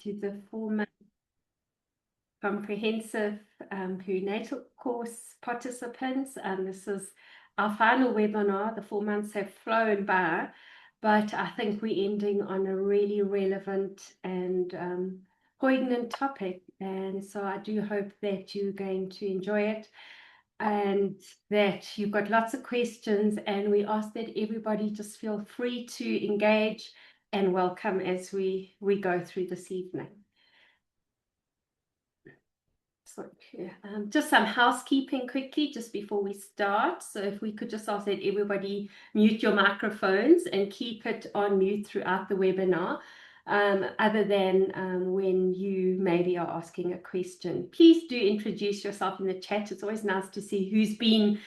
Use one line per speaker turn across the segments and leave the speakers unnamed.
to the 4-month comprehensive perinatal course participants. This is our final webinar. The 4 months have flown by, but I think we're ending on a really relevant and poignant topic. And so I do hope that you're going to enjoy it and that you've got lots of questions, and we ask that everybody just feel free to engage and welcome as we go through this evening. So, just some housekeeping quickly just before we start. So if we could just ask that everybody mute your microphones and keep it on mute throughout the webinar, other than when you maybe are asking a question. Please do introduce yourself in the chat. It's always nice to see who's been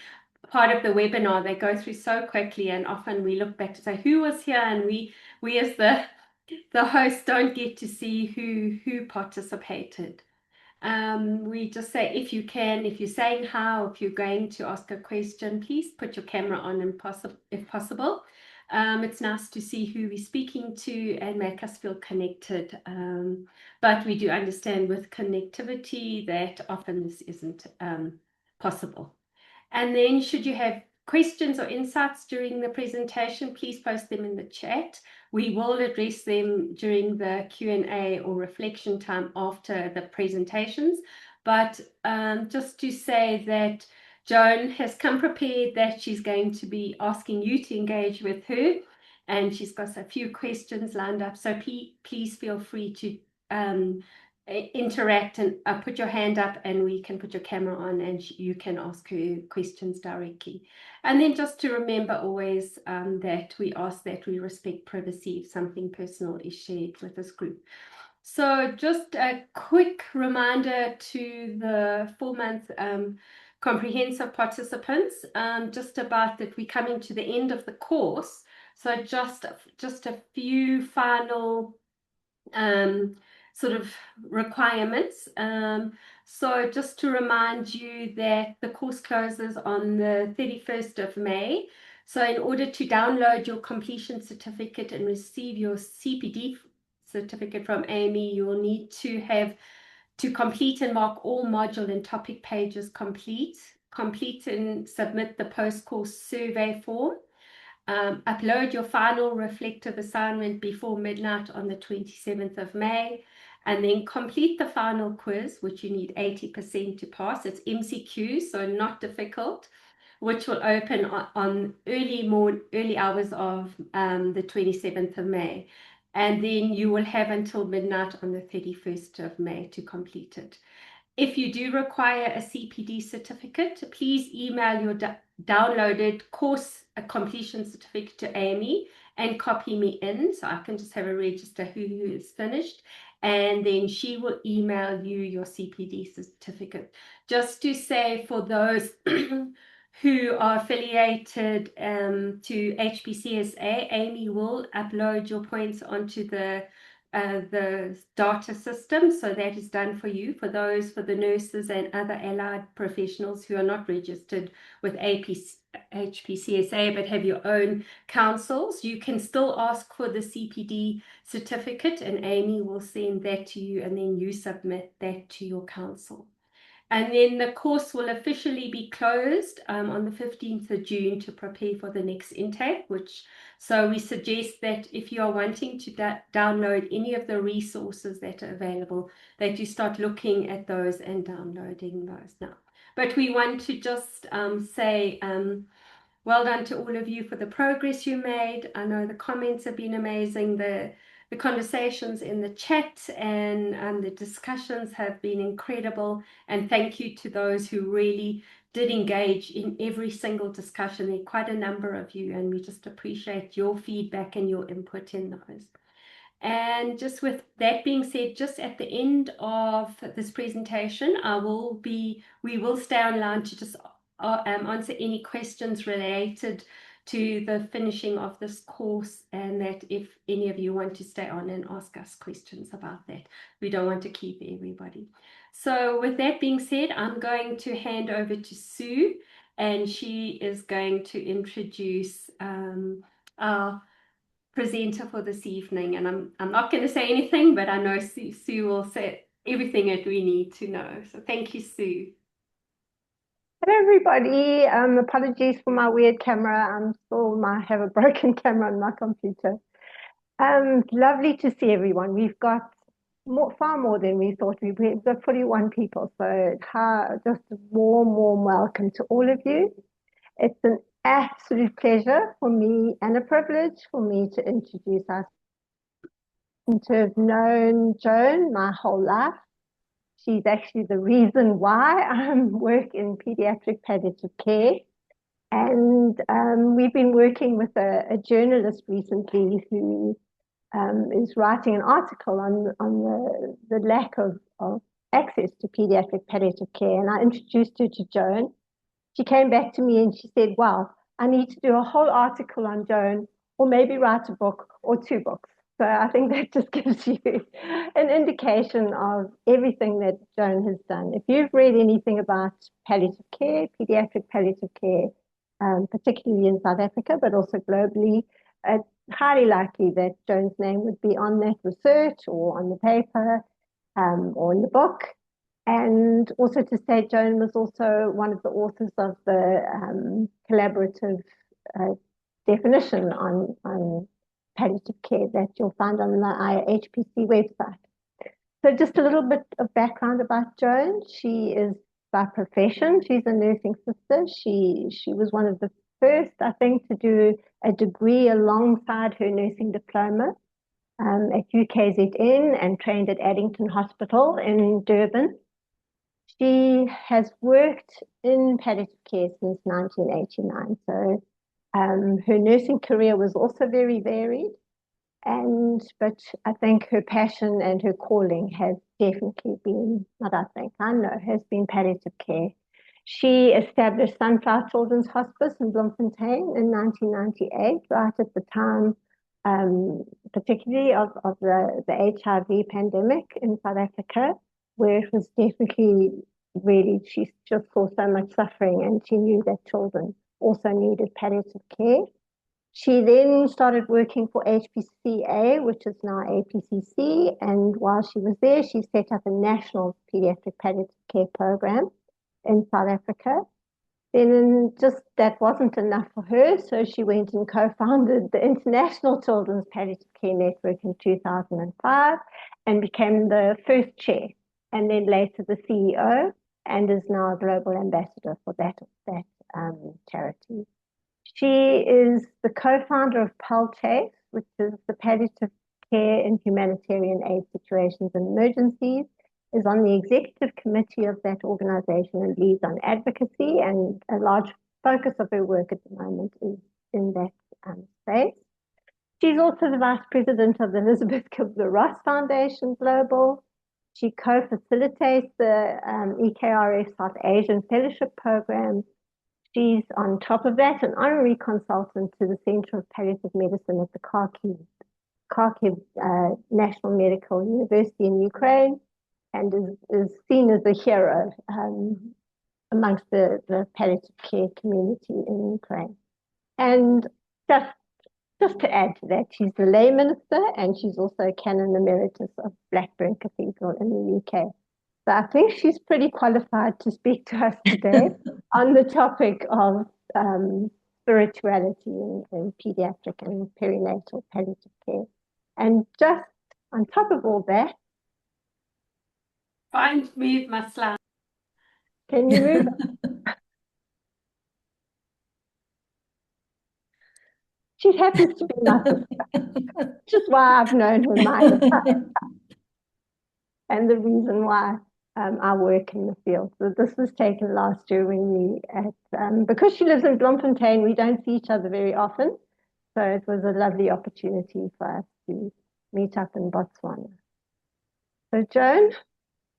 part of the webinar. They go through so quickly, and often we look back to say who was here, and we as the host don't get to see who participated. We just say, if you can, if you're saying hi, or if you're going to ask a question, please put your camera on if possible. It's nice to see who we're speaking to and make us feel connected. But we do understand with connectivity that often this isn't possible. And then should you have questions or insights during the presentation, please post them in the chat. We will address them during the Q&A or reflection time after the presentations. But just to say that Joan has come prepared, that she's going to be asking you to engage with her, and she's got a few questions lined up. So please feel free to interact and put your hand up, and we can put your camera on and you can ask her questions directly. And then just to remember always that we ask that we respect privacy if something personal is shared with this group. So just a quick reminder to the 4-month comprehensive participants, just about that we're coming to the end of the course. So just a few final sort of requirements. So just to remind you that the course closes on the 31st of May. So in order to download your completion certificate and receive your CPD certificate from Amy, you will need to complete and mark all module and topic pages complete and submit the post-course survey form. Upload your final reflective assignment before midnight on the 27th of May, and then complete the final quiz, which you need 80% to pass. It's MCQ, so not difficult, which will open on early hours of the 27th of May. And then you will have until midnight on the 31st of May to complete it. If you do require a CPD certificate, please email your downloaded course completion certificate to Amy and copy me in, so I can just have a register who is finished, and then she will email you your CPD certificate. Just to say, for those who are affiliated to HPCSA, Amy will upload your points onto the data system, so that is done for you. For the nurses and other allied professionals who are not registered with HPCSA but have your own councils, you can still ask for the CPD certificate, and Amy will send that to you, and then you submit that to your council. And then the course will officially be closed on the 15th of June to prepare for the next intake, so we suggest that if you are wanting to download any of the resources that are available, that you start looking at those and downloading those now. But we want to just say well done to all of you for the progress you made. I know the comments have been amazing. The conversations in the chat and the discussions have been incredible. And thank you to those who really did engage in every single discussion. There are quite a number of you, and we just appreciate your feedback and your input in those. And just with that being said, just at the end of this presentation, we will stay online to just answer any questions related to the finishing of this course, and that if any of you want to stay on and ask us questions about that, we don't want to keep everybody. So with that being said, I'm going to hand over to Sue, and she is going to introduce our presenter for this evening, and I'm not going to say anything, but I know Sue will say everything that we need to know. So thank you, Sue.
Hello, everybody. Apologies for my weird camera. I have a broken camera on my computer. Lovely to see everyone. We've got far more than we thought. We've got 41 people. So just a warm welcome to all of you. It's an absolute pleasure for me and a privilege for me to introduce us. And to have known Joan my whole life. She's actually the reason why I work in pediatric palliative care. And we've been working with a journalist recently who is writing an article on the lack of access to pediatric palliative care. And I introduced her to Joan. She came back to me and she said, wow, I need to do a whole article on Joan, or maybe write a book or 2 books. So I think that just gives you an indication of everything that Joan has done. If you've read anything about palliative care, pediatric palliative care, particularly in South Africa, but also globally, it's highly likely that Joan's name would be on that research or on the paper or in the book. And also to say, Joan was also one of the authors of the collaborative definition on palliative care that you'll find on the IHPC website. So just a little bit of background about Joan. She is by profession, she's a nursing sister. She was one of the first, I think, to do a degree alongside her nursing diploma at UKZN and trained at Addington Hospital in Durban. She has worked in palliative care since 1989. So her nursing career was also very varied. But I think her passion and her calling has definitely been, I know, has been palliative care. She established Sunflower Children's Hospice in Bloemfontein in 1998, right at the time, particularly of the HIV pandemic in South Africa, where it was definitely really, she just saw so much suffering and she knew that children also needed palliative care. She then started working for HPCA, which is now APCC, and while she was there, she set up a national pediatric palliative care program in South Africa. Then just that wasn't enough for her, so she went and co-founded the International Children's Palliative Care Network in 2005 and became the first chair, and then later the CEO, and is now a global ambassador for that charity. She is the co-founder of PatchSA, which is the Palliative Care in Humanitarian Aid Situations and Emergencies, is on the executive committee of that organization and leads on advocacy, and a large focus of her work at the moment is in that space. She's also the vice president of the Elizabeth Kubler-Ross Foundation Global. She co-facilitates the EKRF South Asian Fellowship Program. She's, on top of that, an honorary consultant to the Center of Palliative Medicine at the Kharkiv National Medical University in Ukraine, and is seen as a hero amongst the palliative care community in Ukraine. And just to add to that, she's the lay minister and she's also a canon emeritus of Blackburn Cathedral in the UK. So I think she's pretty qualified to speak to us today on the topic of spirituality in pediatric and perinatal palliative care. And just on top of all that,
Find me my slide.
Can you move? She happens to be my sister, which is why I've known her my life, and the reason why I work in the field. So this was taken last year when because she lives in Bloemfontein, we don't see each other very often. So it was a lovely opportunity for us to meet up in Botswana. So Joan,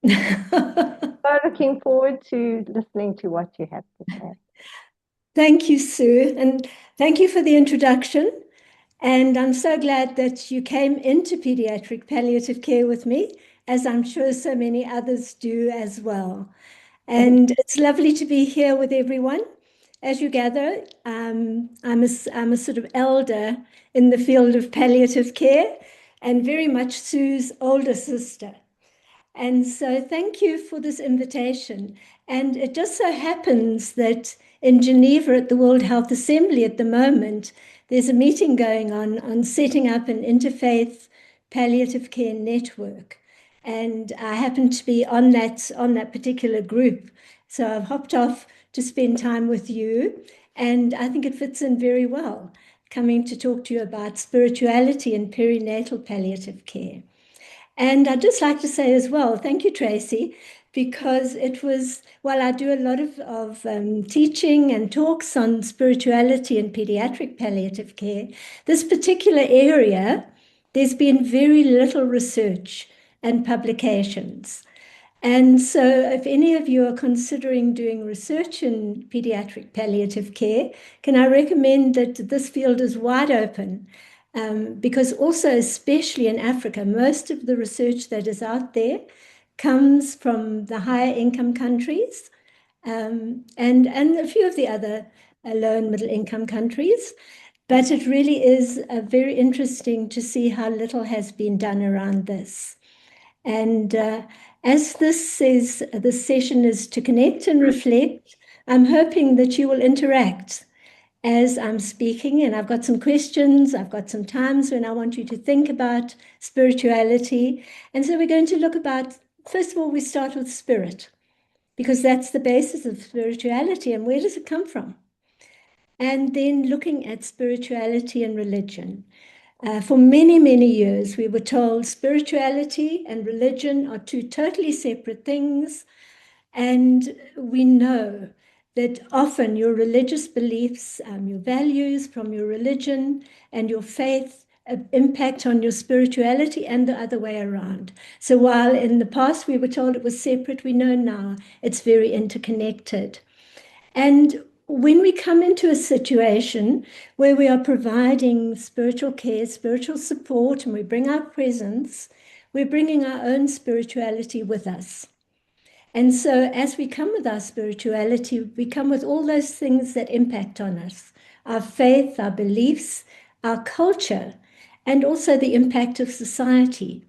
so looking forward to listening to what you have to say.
Thank you, Sue, and thank you for the introduction. And I'm so glad that you came into pediatric palliative care with me, as I'm sure so many others do as well. And it's lovely to be here with everyone. as you gather, I'm a sort of elder in the field of palliative care and very much Sue's older sister. And so thank you for this invitation. And it just so happens that in Geneva at the World Health Assembly at the moment, there's a meeting going on setting up an interfaith palliative care network. And I happen to be on that particular group. So I've hopped off to spend time with you. And I think it fits in very well, coming to talk to you about spirituality and perinatal palliative care. And I'd just like to say as well, thank you, Tracy, because it was, while I do a lot of teaching and talks on spirituality and pediatric palliative care, this particular area, there's been very little research and publications. And so if any of you are considering doing research in pediatric palliative care, can I recommend that this field is wide open? Because also, especially in Africa, most of the research that is out there comes from the higher income countries and a few of the other low and middle income countries. But it really is very interesting to see how little has been done around this. And as this session is to connect and reflect, I'm hoping that you will interact as I'm speaking, and I've got some questions, I've got some times when I want you to think about spirituality. And so we're going to look about, first of all, we start with spirit, because that's the basis of spirituality, and where does it come from? And then looking at spirituality and religion. For many, many years, we were told spirituality and religion are two totally separate things. And we know that often your religious beliefs, your values from your religion and your faith impact on your spirituality and the other way around. So while in the past we were told it was separate, we know now it's very interconnected. And when we come into a situation where we are providing spiritual care, spiritual support, and we bring our presence, we're bringing our own spirituality with us. And so as we come with our spirituality, we come with all those things that impact on us, our faith, our beliefs, our culture, and also the impact of society.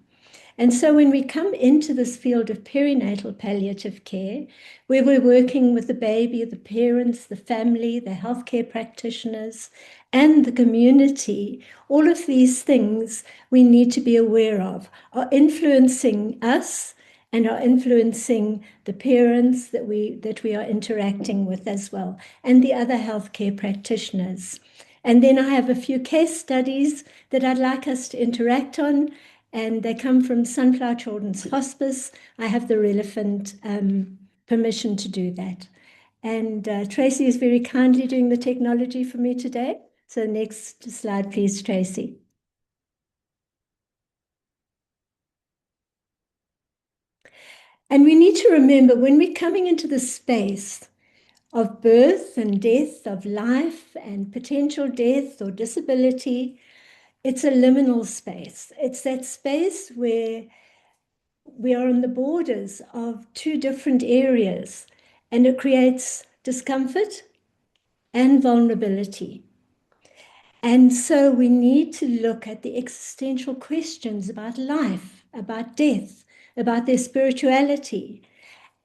And so when we come into this field of perinatal palliative care, where we're working with the baby, the parents, the family, the healthcare practitioners, and the community, all of these things we need to be aware of are influencing us and are influencing the parents that we are interacting with as well, and the other healthcare practitioners. And then I have a few case studies that I'd like us to interact on, and they come from Sunflower Children's Hospice. I have the relevant permission to do that. And Tracy is very kindly doing the technology for me today. So next slide, please, Tracy. And we need to remember when we're coming into the space of birth and death, of life and potential death or disability, it's a liminal space. It's that space where we are on the borders of two different areas, and it creates discomfort and vulnerability. And so we need to look at the existential questions about life, about death, about their spirituality.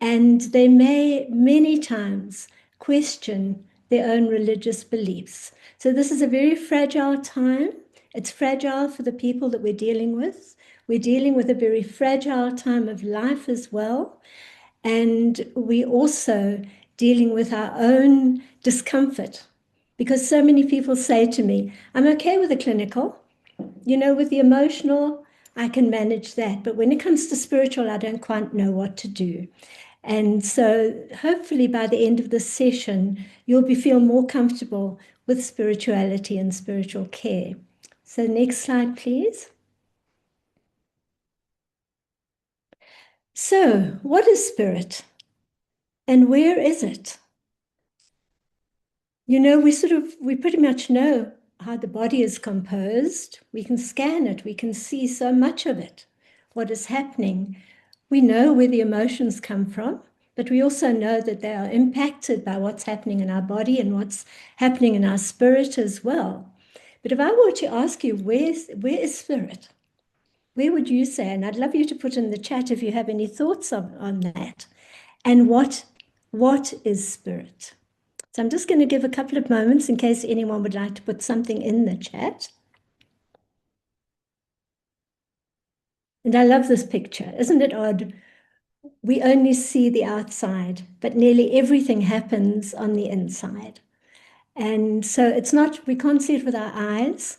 And they may many times question their own religious beliefs. So this is a very fragile time. It's fragile for the people that we're dealing with. We're dealing with a very fragile time of life as well. And we're also dealing with our own discomfort, because so many people say to me, I'm okay with the clinical, with the emotional, I can manage that. But when it comes to spiritual, I don't quite know what to do. And so hopefully by the end of this session, you'll feel more comfortable with spirituality and spiritual care. So next slide, please. So what is spirit? And where is it? We pretty much know how the body is composed. We can scan it. We can see so much of it, what is happening. We know where the emotions come from. but we also know that they are impacted by what's happening in our body and what's happening in our spirit as well. But if I were to ask you, where is spirit? Where would you say? And I'd love you to put in the chat if you have any thoughts on that. And what is spirit? So I'm just going to give a couple of moments in case anyone would like to put something in the chat. And I love this picture. Isn't it odd? We only see the outside, but nearly everything happens on the inside. And so it's not, we can't see it with our eyes,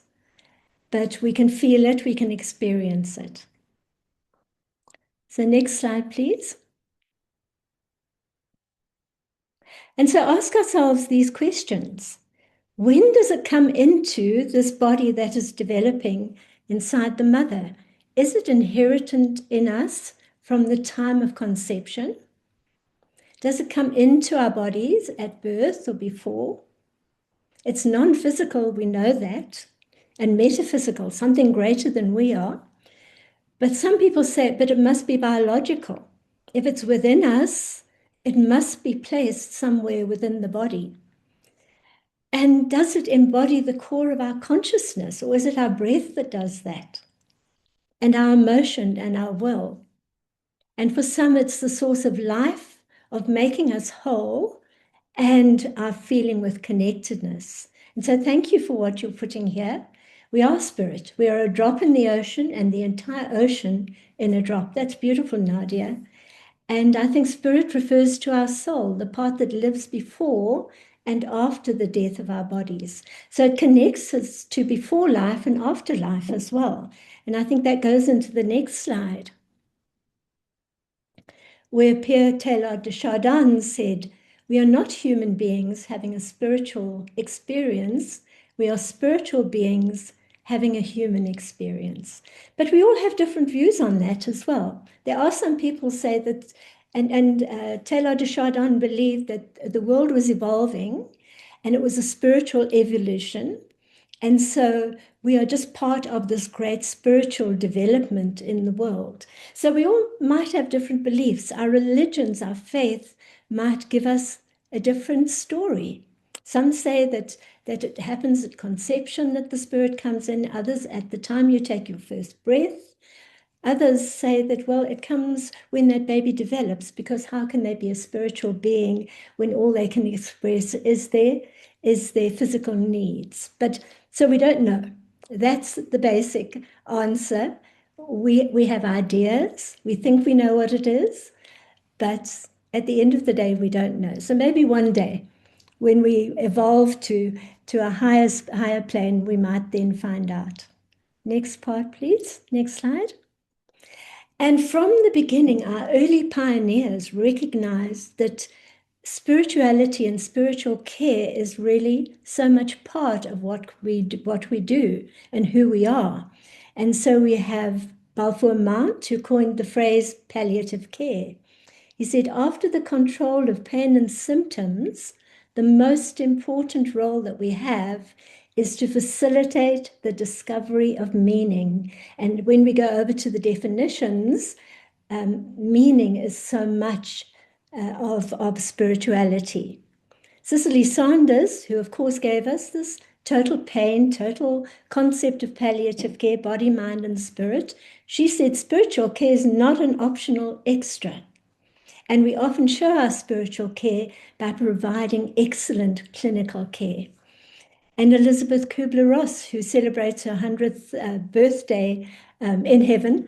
but we can feel it, we can experience it. So next slide, please. And so ask ourselves these questions. When does it come into this body that is developing inside the mother? Is it inherent in us from the time of conception? Does it come into our bodies at birth or before? It's non-physical, we know that, and metaphysical, something greater than we are. But some people say, but it must be biological. If it's within us, it must be placed somewhere within the body. And does it embody the core of our consciousness, or is it our breath that does that? And our emotion and our will. And for some, it's the source of life, of making us whole, and our feeling with connectedness. And so thank you for what you're putting here. We are spirit. We are a drop in the ocean and the entire ocean in a drop. That's beautiful, Nadia. And I think spirit refers to our soul, the part that lives before and after the death of our bodies. So it connects us to before life and after life as well. And I think that goes into the next slide, where Pierre Teilhard de Chardin said, we are not human beings having a spiritual experience. We are spiritual beings having a human experience. But we all have different views on that as well. There are some people say that, and Teilhard de Chardin believed that the world was evolving and it was a spiritual evolution. And so we are just part of this great spiritual development in the world. So we all might have different beliefs. Our religions, our faith might give us a different story. Some say that it happens at conception that the spirit comes in, others at the time you take your first breath. Others say that, well, it comes when that baby develops, because how can they be a spiritual being when all they can express is their physical needs? But so we don't know. That's the basic answer. We have ideas. We think we know what it is, but at the end of the day, we don't know. So maybe one day, when we evolve to a higher plane, we might then find out. Next part, please. Next slide. And from the beginning, our early pioneers recognized that spirituality and spiritual care is really so much part of what we do and who we are. And so we have Balfour Mount, who coined the phrase palliative care. He said, after the control of pain and symptoms, the most important role that we have is to facilitate the discovery of meaning. And when we go over to the definitions, meaning is so much of spirituality. Cicely Saunders, who of course gave us this total pain, total concept of palliative care, body, mind, and spirit, she said spiritual care is not an optional extra. And we often show our spiritual care by providing excellent clinical care. And Elizabeth Kubler-Ross, who celebrates her 100th birthday in heaven,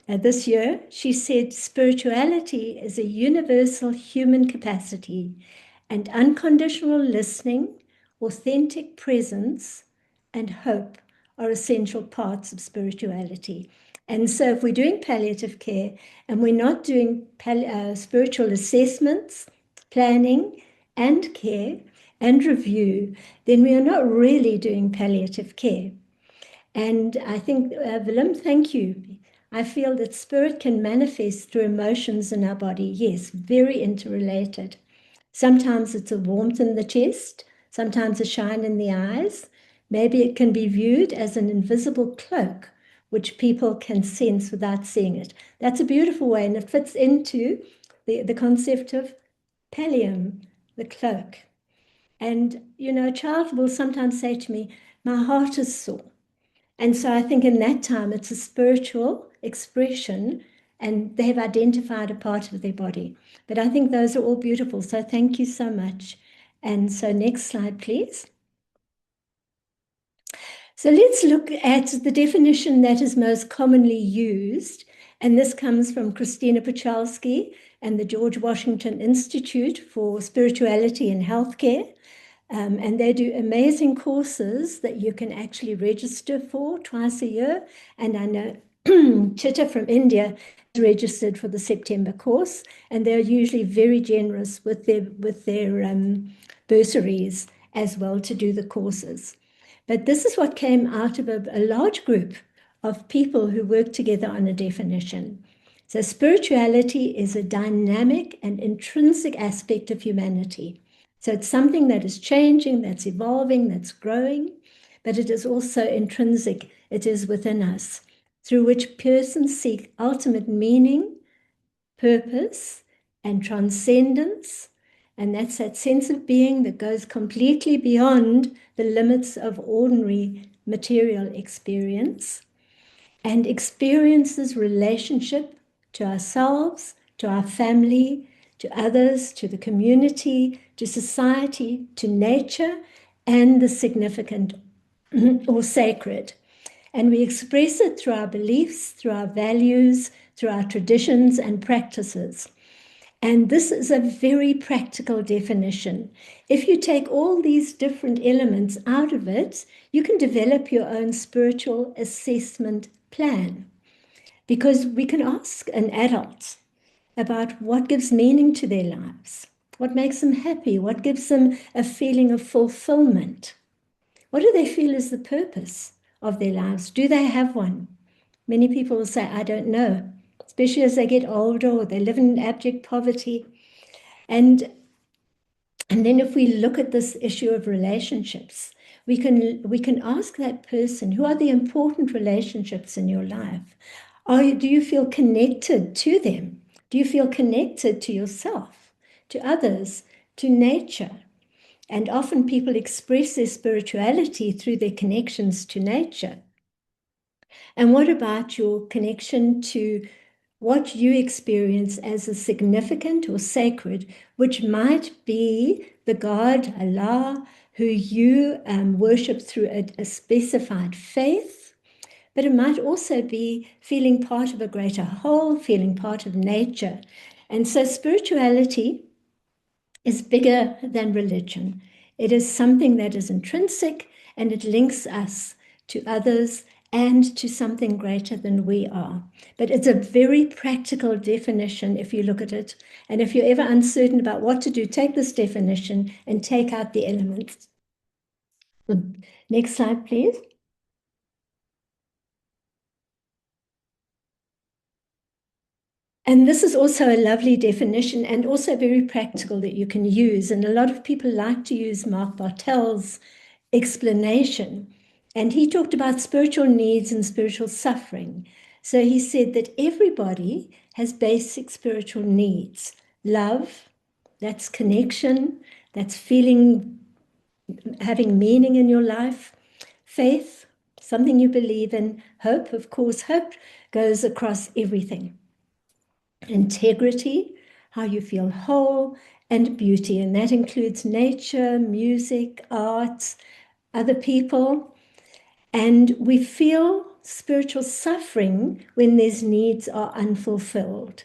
this year, she said, spirituality is a universal human capacity, and unconditional listening, authentic presence, and hope are essential parts of spirituality. And so if we're doing palliative care and we're not doing spiritual assessments, planning, and care, and review, then we are not really doing palliative care. And I think, Willem, thank you. I feel that spirit can manifest through emotions in our body. Yes, very interrelated. Sometimes it's a warmth in the chest, sometimes a shine in the eyes. Maybe it can be viewed as an invisible cloak, which people can sense without seeing it. That's a beautiful way, and it fits into the concept of pallium, the cloak. And, you know, a child will sometimes say to me, my heart is sore. And so I think in that time, it's a spiritual expression, and they've identified a part of their body. But I think those are all beautiful. So thank you so much. And so next slide, please. So let's look at the definition that is most commonly used. And this comes from Christina Pachalski and the George Washington Institute for Spirituality in Healthcare. And they do amazing courses that you can actually register for twice a year. And I know Chitta from India is registered for the September course, and they're usually very generous with their bursaries as well to do the courses. But this is what came out of a large group of people who worked together on a definition. So spirituality is a dynamic and intrinsic aspect of humanity. So it's something that is changing, that's evolving, that's growing, but it is also intrinsic. It is within us, through which persons seek ultimate meaning, purpose, and transcendence. And that's that sense of being that goes completely beyond the limits of ordinary material experience and experiences relationship to ourselves, to our family, to others, to the community, to society, to nature, and the significant or sacred. And we express it through our beliefs, through our values, through our traditions and practices. And this is a very practical definition. If you take all these different elements out of it, you can develop your own spiritual assessment plan. Because we can ask an adult about what gives meaning to their lives, what makes them happy, what gives them a feeling of fulfillment. What do they feel is the purpose of their lives? Do they have one? Many people will say, I don't know, especially as they get older or they live in abject poverty. And then if we look at this issue of relationships, we can ask that person, who are the important relationships in your life? Do you feel connected to them? Do you feel connected to yourself, to others, to nature? And often people express their spirituality through their connections to nature. And what about your connection to what you experience as a significant or sacred, which might be the God, Allah, who you worship through a specified faith, but it might also be feeling part of a greater whole, feeling part of nature. And so spirituality is bigger than religion. It is something that is intrinsic, and it links us to others and to something greater than we are. But it's a very practical definition if you look at it. And if you're ever uncertain about what to do, take this definition and take out the elements. Next slide, please. And this is also a lovely definition and also very practical that you can use. And a lot of people like to use Mark Bartel's explanation. And he talked about spiritual needs and spiritual suffering. So he said that everybody has basic spiritual needs. Love, that's connection, that's feeling, having meaning in your life. Faith, something you believe in. Hope, of course, hope goes across everything. Integrity, how you feel whole, and beauty. And that includes nature, music, arts, other people. And we feel spiritual suffering when these needs are unfulfilled.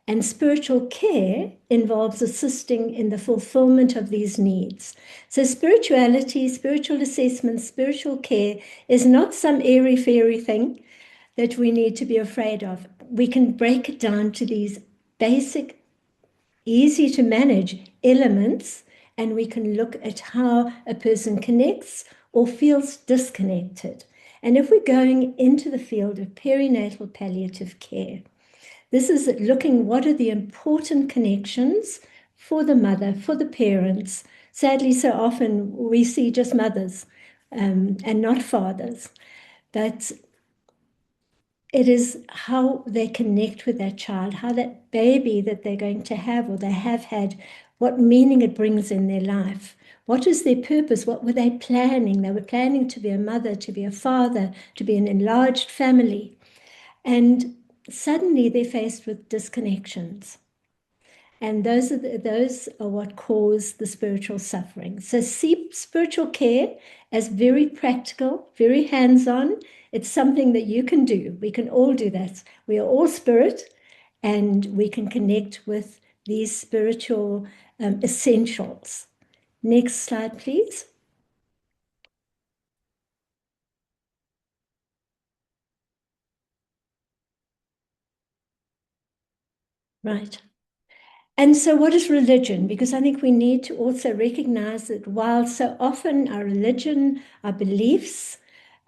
And spiritual care involves assisting in the fulfillment of these needs. So spirituality, spiritual assessment, spiritual care is not some airy-fairy thing that we need to be afraid of. We can break it down to these basic, easy to manage elements, and we can look at how a person connects or feels disconnected. And if we're going into the field of perinatal palliative care, this is looking what are the important connections for the mother, for the parents. Sadly, so often we see just mothers and not fathers. But it is how they connect with that child, how that baby that they're going to have or they have had, what meaning it brings in their life. What is their purpose? What were they planning? They were planning to be a mother, to be a father, to be an enlarged family. And suddenly they're faced with disconnections. And those are what cause the spiritual suffering. So see spiritual care as very practical, very hands-on. It's something that you can do. We can all do that. We are all spirit, and we can connect with these spiritual essentials. Next slide, please. Right. And so what is religion? Because I think we need to also recognize that while so often our religion, our beliefs,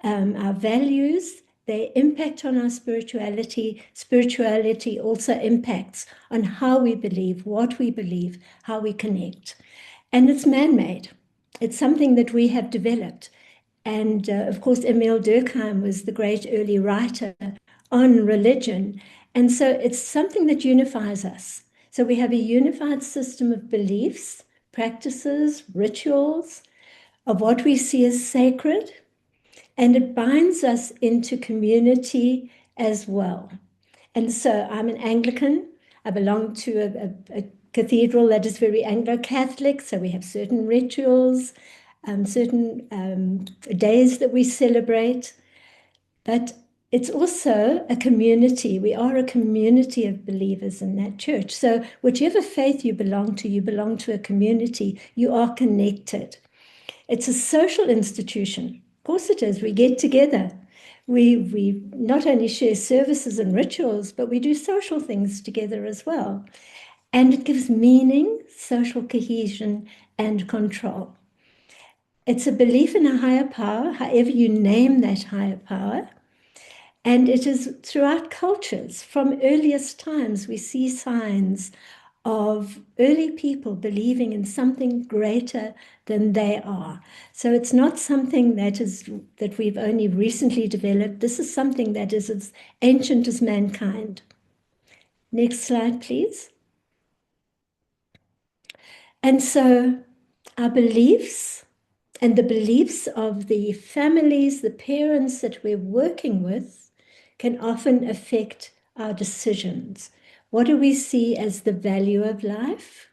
our values, they impact on our spirituality, spirituality also impacts on how we believe, what we believe, how we connect. And it's man-made. It's something that we have developed. And of course, Emile Durkheim was the great early writer on religion. And so it's something that unifies us. So we have a unified system of beliefs, practices, rituals, of what we see as sacred, and it binds us into community as well. And so I'm an Anglican. I belong to a cathedral that is very Anglo-Catholic, so we have certain rituals, certain days that we celebrate. But it's also a community. We are a community of believers in that church. So whichever faith you belong to a community, you are connected. It's a social institution. Of course it is. We get together. We not only share services and rituals, but we do social things together as well. And it gives meaning, social cohesion, and control. It's a belief in a higher power, however you name that higher power. And it is throughout cultures. From earliest times, we see signs of early people believing in something greater than they are. So it's not something that we've only recently developed. This is something that is as ancient as mankind. Next slide, please. And so our beliefs and the beliefs of the families, the parents that we're working with, can often affect our decisions. What do we see as the value of life?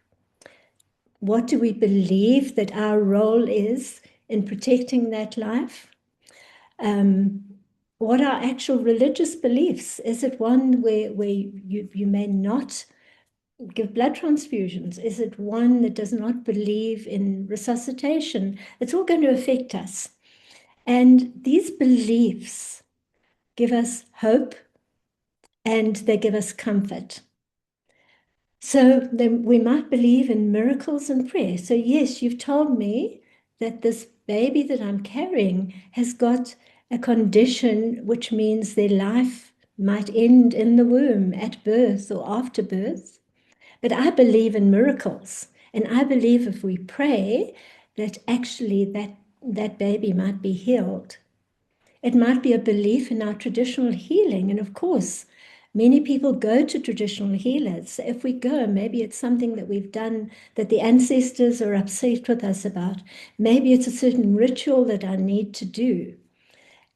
What do we believe that our role is in protecting that life? What are actual religious beliefs? Is it one where you may not give blood transfusions? Is it one that does not believe in resuscitation? It's all going to affect us. And these beliefs give us hope and they give us comfort. So then we might believe in miracles and prayer. So yes, you've told me that this baby that I'm carrying has got a condition which means their life might end in the womb at birth or after birth. But I believe in miracles. And I believe if we pray that actually that baby might be healed. It might be a belief in our traditional healing. And of course, many people go to traditional healers. So if we go, maybe it's something that we've done that the ancestors are upset with us about. Maybe it's a certain ritual that I need to do.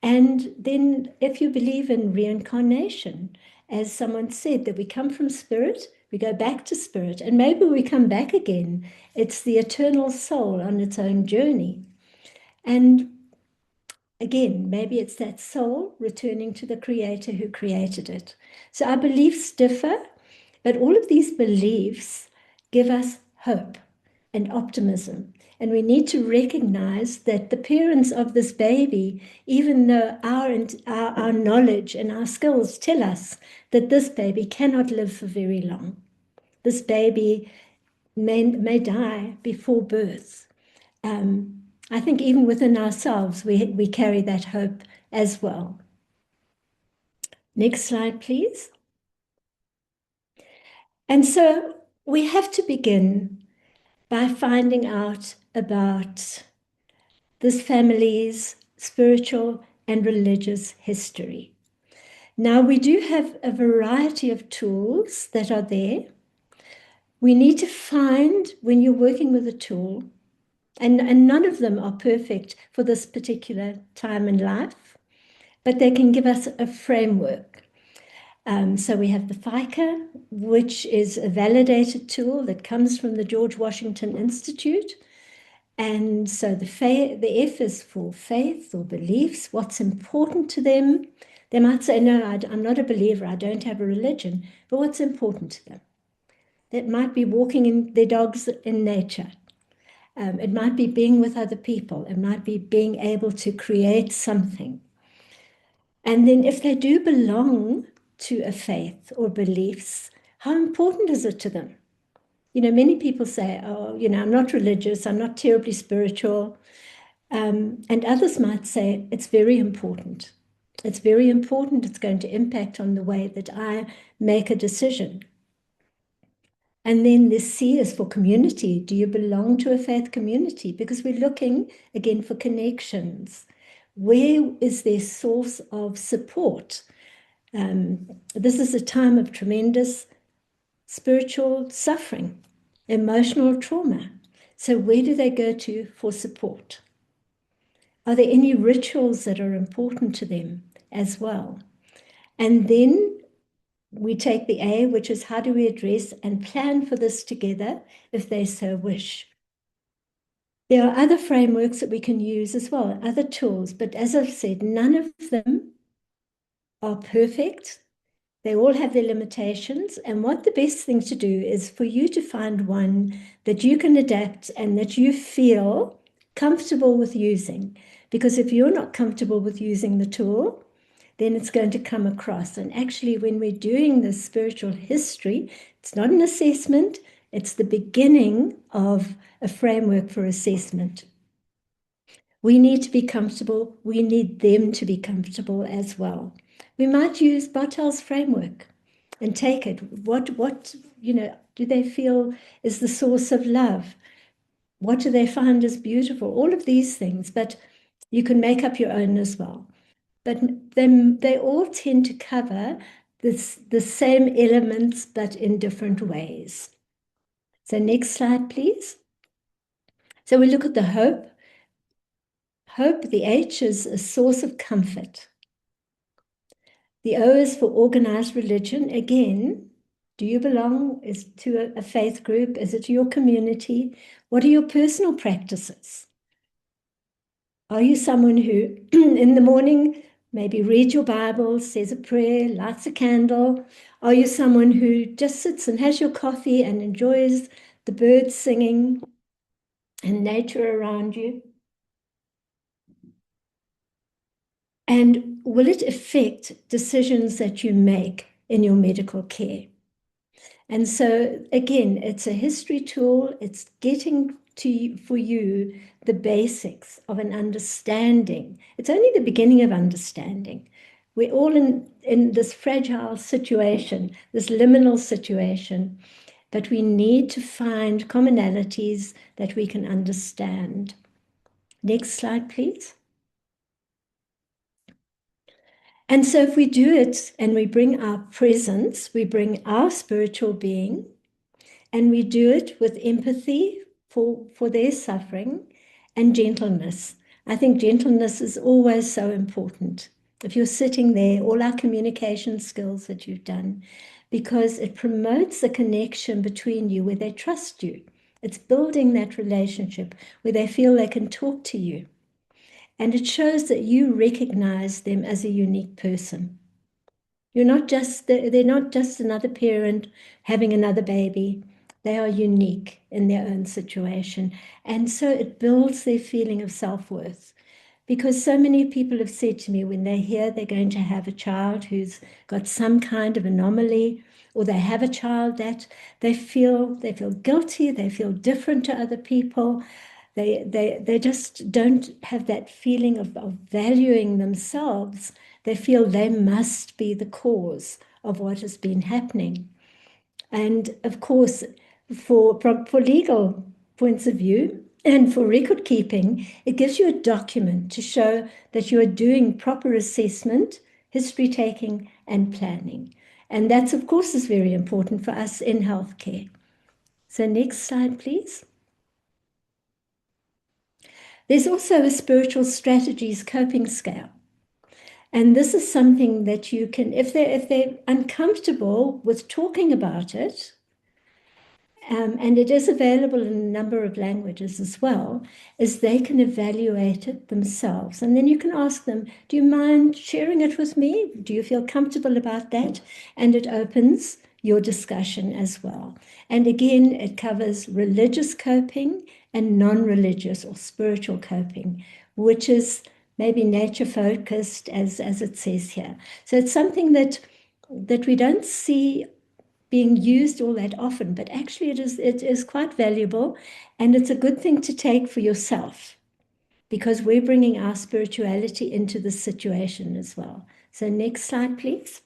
And then if you believe in reincarnation, as someone said, that we come from spirit, we go back to spirit, and maybe we come back again. It's the eternal soul on its own journey. And again, maybe it's that soul returning to the creator who created it. So our beliefs differ, but all of these beliefs give us hope and optimism. And we need to recognize that the parents of this baby, even though our knowledge and our skills tell us that this baby cannot live for very long, this baby may die before birth. I think even within ourselves, we carry that hope as well. Next slide, please. And so we have to begin by finding out about this family's spiritual and religious history. Now, we do have a variety of tools that are there. We need to find, when you're working with a tool, and none of them are perfect for this particular time in life, but they can give us a framework. So we have the FICA, which is a validated tool that comes from the George Washington Institute. And so the F is for faith or beliefs, what's important to them. They might say, no, I'm not a believer, I don't have a religion, but what's important to them? That might be walking their dogs in nature. It might be being with other people. It might be being able to create something. And then if they do belong to a faith or beliefs, how important is it to them? Many people say, oh, I'm not religious, I'm not terribly spiritual. And others might say, it's very important. It's very important. It's going to impact on the way that I make a decision. And then the C is for community. Do you belong to a faith community? Because we're looking, again, for connections. Where is their source of support? This is a time of tremendous spiritual suffering, emotional trauma. So where do they go to for support? Are there any rituals that are important to them as well? And then we take the A, which is how do we address and plan for this together if they so wish. There are other frameworks that we can use as well, other tools, but as I've said, none of them are perfect. They all have their limitations. And what the best thing to do is for you to find one that you can adapt and that you feel comfortable with using. Because if you're not comfortable with using the tool, then it's going to come across. And actually, when we're doing this spiritual history, it's not an assessment, it's the beginning of a framework for assessment. We need to be comfortable. We need them to be comfortable as well. We might use Bartel's framework and take it. What do they feel is the source of love? What do they find is beautiful? All of these things, but you can make up your own as well. But they all tend to cover the same elements, but in different ways. So next slide, please. So we look at the hope. Hope, the H, is a source of comfort. The O is for organized religion. Again, do you belong to a faith group? Is it your community? What are your personal practices? Are you someone who in the morning maybe reads your Bible, says a prayer, lights a candle? Are you someone who just sits and has your coffee and enjoys the birds singing and nature around you? And will it affect decisions that you make in your medical care? And so, again, it's a history tool. It's getting for you the basics of an understanding. It's only the beginning of understanding. We're all in this fragile situation, this liminal situation, but we need to find commonalities that we can understand. Next slide, please. And so if we do it and we bring our presence, we bring our spiritual being, and we do it with empathy for their suffering and gentleness. I think gentleness is always so important. If you're sitting there, all our communication skills that you've done, because it promotes a connection between you where they trust you. It's building that relationship where they feel they can talk to you. And it shows that you recognize them as a unique person. They're not just another parent having another baby. They are unique in their own situation. And so it builds their feeling of self-worth. Because so many people have said to me when they hear they're going to have a child who's got some kind of anomaly, or they have a child that they feel guilty, they feel different to other people. They just don't have that feeling of valuing themselves. They feel they must be the cause of what has been happening. And of course, for legal points of view and for record keeping, it gives you a document to show that you are doing proper assessment history taking, and planning. And that's, of course, is very important for us in healthcare. So next slide, please. There's also a spiritual strategies coping scale. And this is something that you can, if they're uncomfortable with talking about it, and it is available in a number of languages as well, is they can evaluate it themselves. And then you can ask them, do you mind sharing it with me? Do you feel comfortable about that? And it opens your discussion as well. And again, it covers religious coping and non-religious or spiritual coping, which is maybe nature focused as it says here. So it's something that we don't see being used all that often, but actually it is quite valuable, and it's a good thing to take for yourself because we're bringing our spirituality into the situation as well. So next slide, please.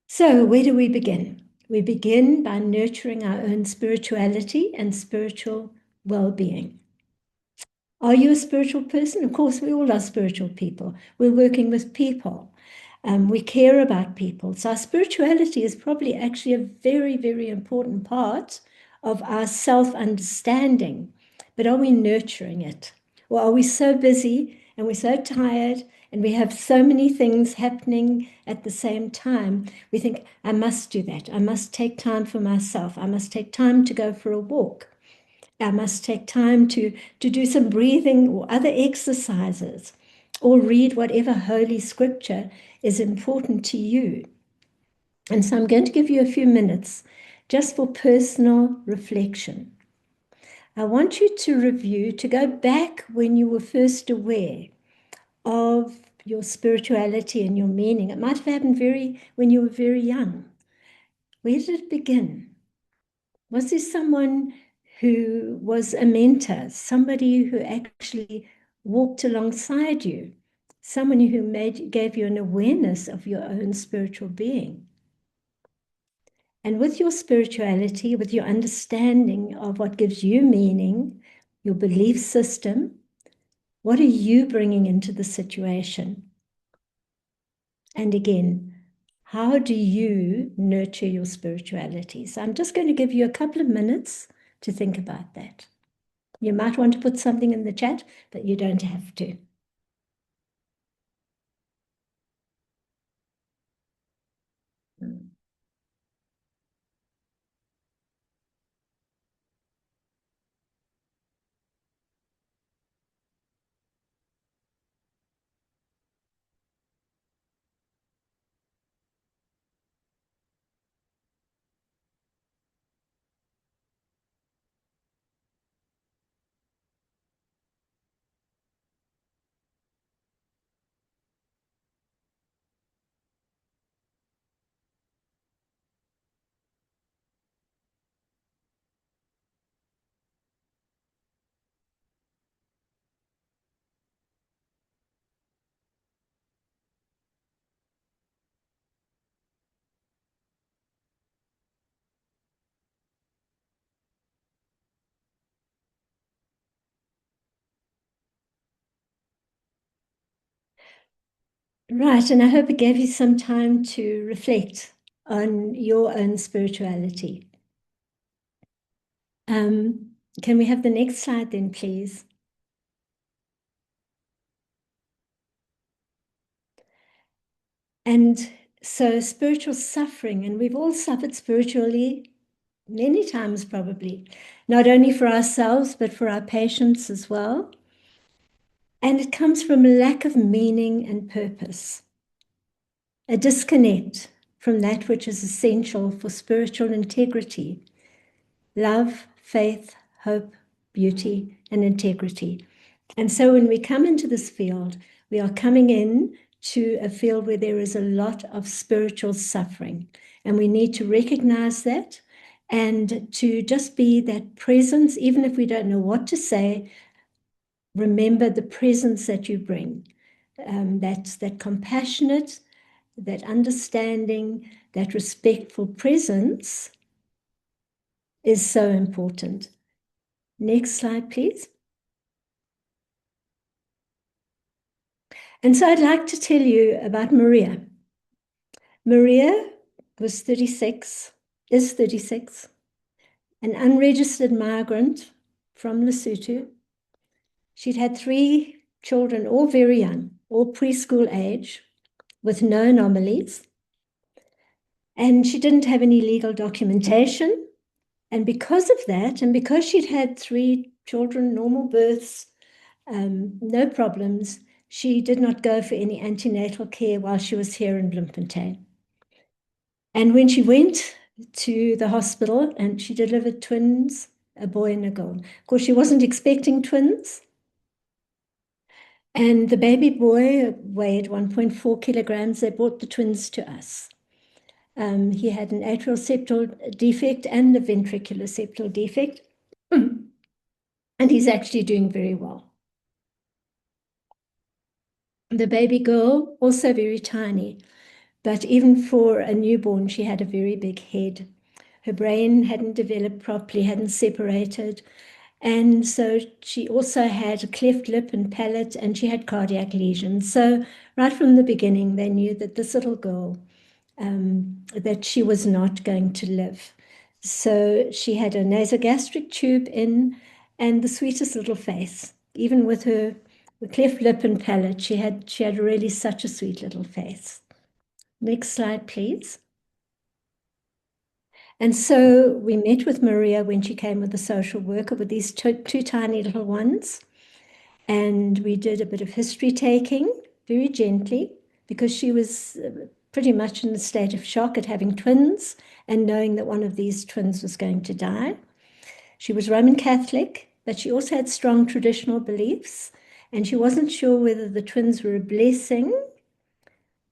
So where do we begin? We begin by nurturing our own spirituality and spiritual well-being. Are you a spiritual person? Of course, we all are spiritual people. We're working with people. We care about people. So our spirituality is probably actually a very, very important part of our self-understanding. But are we nurturing it? Or are we so busy and we're so tired and we have so many things happening at the same time? We think, I must do that. I must take time for myself. I must take time to go for a walk. I must take time to do some breathing or other exercises, or read whatever holy scripture is important to you. And so I'm going to give you a few minutes just for personal reflection. I want you to review, to go back when you were first aware of your spirituality and your meaning. It might have happened when you were very young. Where did it begin? Was there someone who was a mentor, somebody who actually walked alongside you, someone who gave you an awareness of your own spiritual being? And with your spirituality, with your understanding of what gives you meaning, your belief system, what are you bringing into the situation? And again, how do you nurture your spirituality? So I'm just going to give you a couple of minutes to think about that. You might want to put something in the chat, but you don't have to. Right, and I hope it gave you some time to reflect on your own spirituality. Can we have the next slide then, please? And so spiritual suffering, and we've all suffered spiritually many times probably, not only for ourselves, but for our patients as well. And it comes from a lack of meaning and purpose, a disconnect from that which is essential for spiritual integrity: love, faith, hope, beauty, and integrity. And so when we come into this field, we are coming in to a field where there is a lot of spiritual suffering. And we need to recognize that and to just be that presence, even if we don't know what to say. Remember the presence that you bring. That's that compassionate, that understanding, that respectful presence is so important. Next slide, please. And so I'd like to tell you about Maria. Maria was 36, is 36, an unregistered migrant from Lesotho. She'd had 3 children, all very young, all preschool age, with no anomalies. And she didn't have any legal documentation. And because of that, and because she'd had 3 children, normal births, no problems, she did not go for any antenatal care while she was here in Bloemfontein. And when she went to the hospital and she delivered twins, a boy and a girl. Of course, she wasn't expecting twins. And the baby boy weighed 1.4 kilograms. They brought the twins to us. He had an atrial septal defect and a ventricular septal defect. And he's actually doing very well. The baby girl, also very tiny, but even for a newborn, she had a very big head. Her brain hadn't developed properly, hadn't separated. And so she also had a cleft lip and palate, and she had cardiac lesions. So right from the beginning, they knew that this little girl, that she was not going to live. So she had a nasogastric tube in and the sweetest little face. Even with her cleft lip and palate, she had really such a sweet little face. Next slide, please. And so we met with Maria when she came with the social worker with these two tiny little ones. And we did a bit of history taking, very gently, because she was pretty much in a state of shock at having twins and knowing that one of these twins was going to die. She was Roman Catholic, but she also had strong traditional beliefs, and she wasn't sure whether the twins were a blessing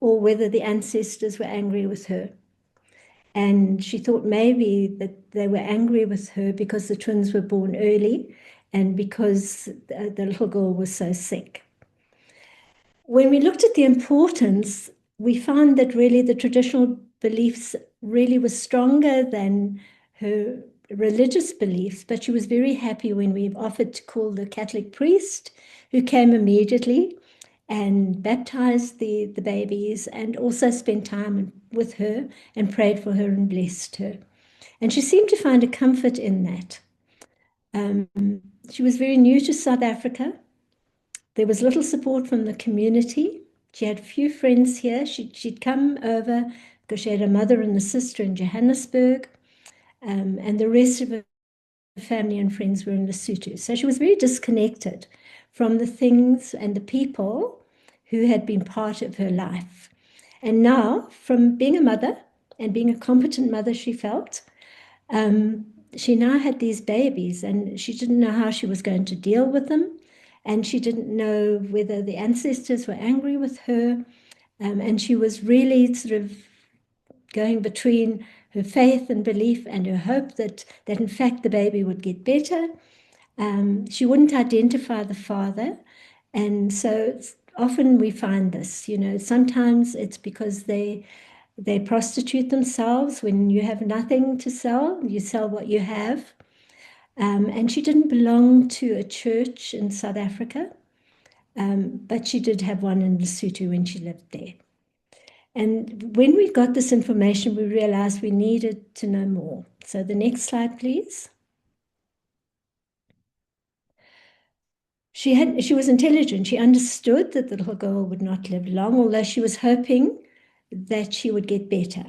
or whether the ancestors were angry with her. And she thought maybe that they were angry with her because the twins were born early and because the little girl was so sick. When we looked at the importance, we found that really the traditional beliefs really were stronger than her religious beliefs, but she was very happy when we offered to call the Catholic priest, who came immediately and baptized the babies and also spent time with her and prayed for her and blessed her. And she seemed to find a comfort in that. She was very new to South Africa. There was little support from the community. She had few friends here. She'd come over because she had a mother and a sister in Johannesburg, and the rest of her family and friends were in Lesotho. So she was very disconnected from the things and the people who had been part of her life. And now, from being a mother and being a competent mother, she felt, she now had these babies and she didn't know how she was going to deal with them. And she didn't know whether the ancestors were angry with her. And she was really sort of going between her faith and belief and her hope that in fact the baby would get better. She wouldn't identify the father. And so often we find this, sometimes it's because they prostitute themselves. When you have nothing to sell, you sell what you have. And she didn't belong to a church in South Africa, but she did have one in Lesotho when she lived there. And when we got this information, we realized we needed to know more. So the next slide, please. She was intelligent. She understood that the little girl would not live long, although she was hoping that she would get better.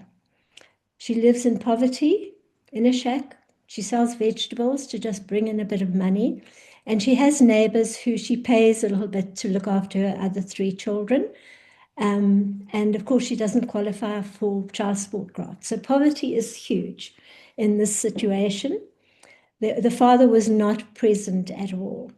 She lives in poverty in a shack. She sells vegetables to just bring in a bit of money. And she has neighbors who she pays a little bit to look after her other 3 children. And of course, she doesn't qualify for child support grant. So poverty is huge in this situation. The father was not present at all.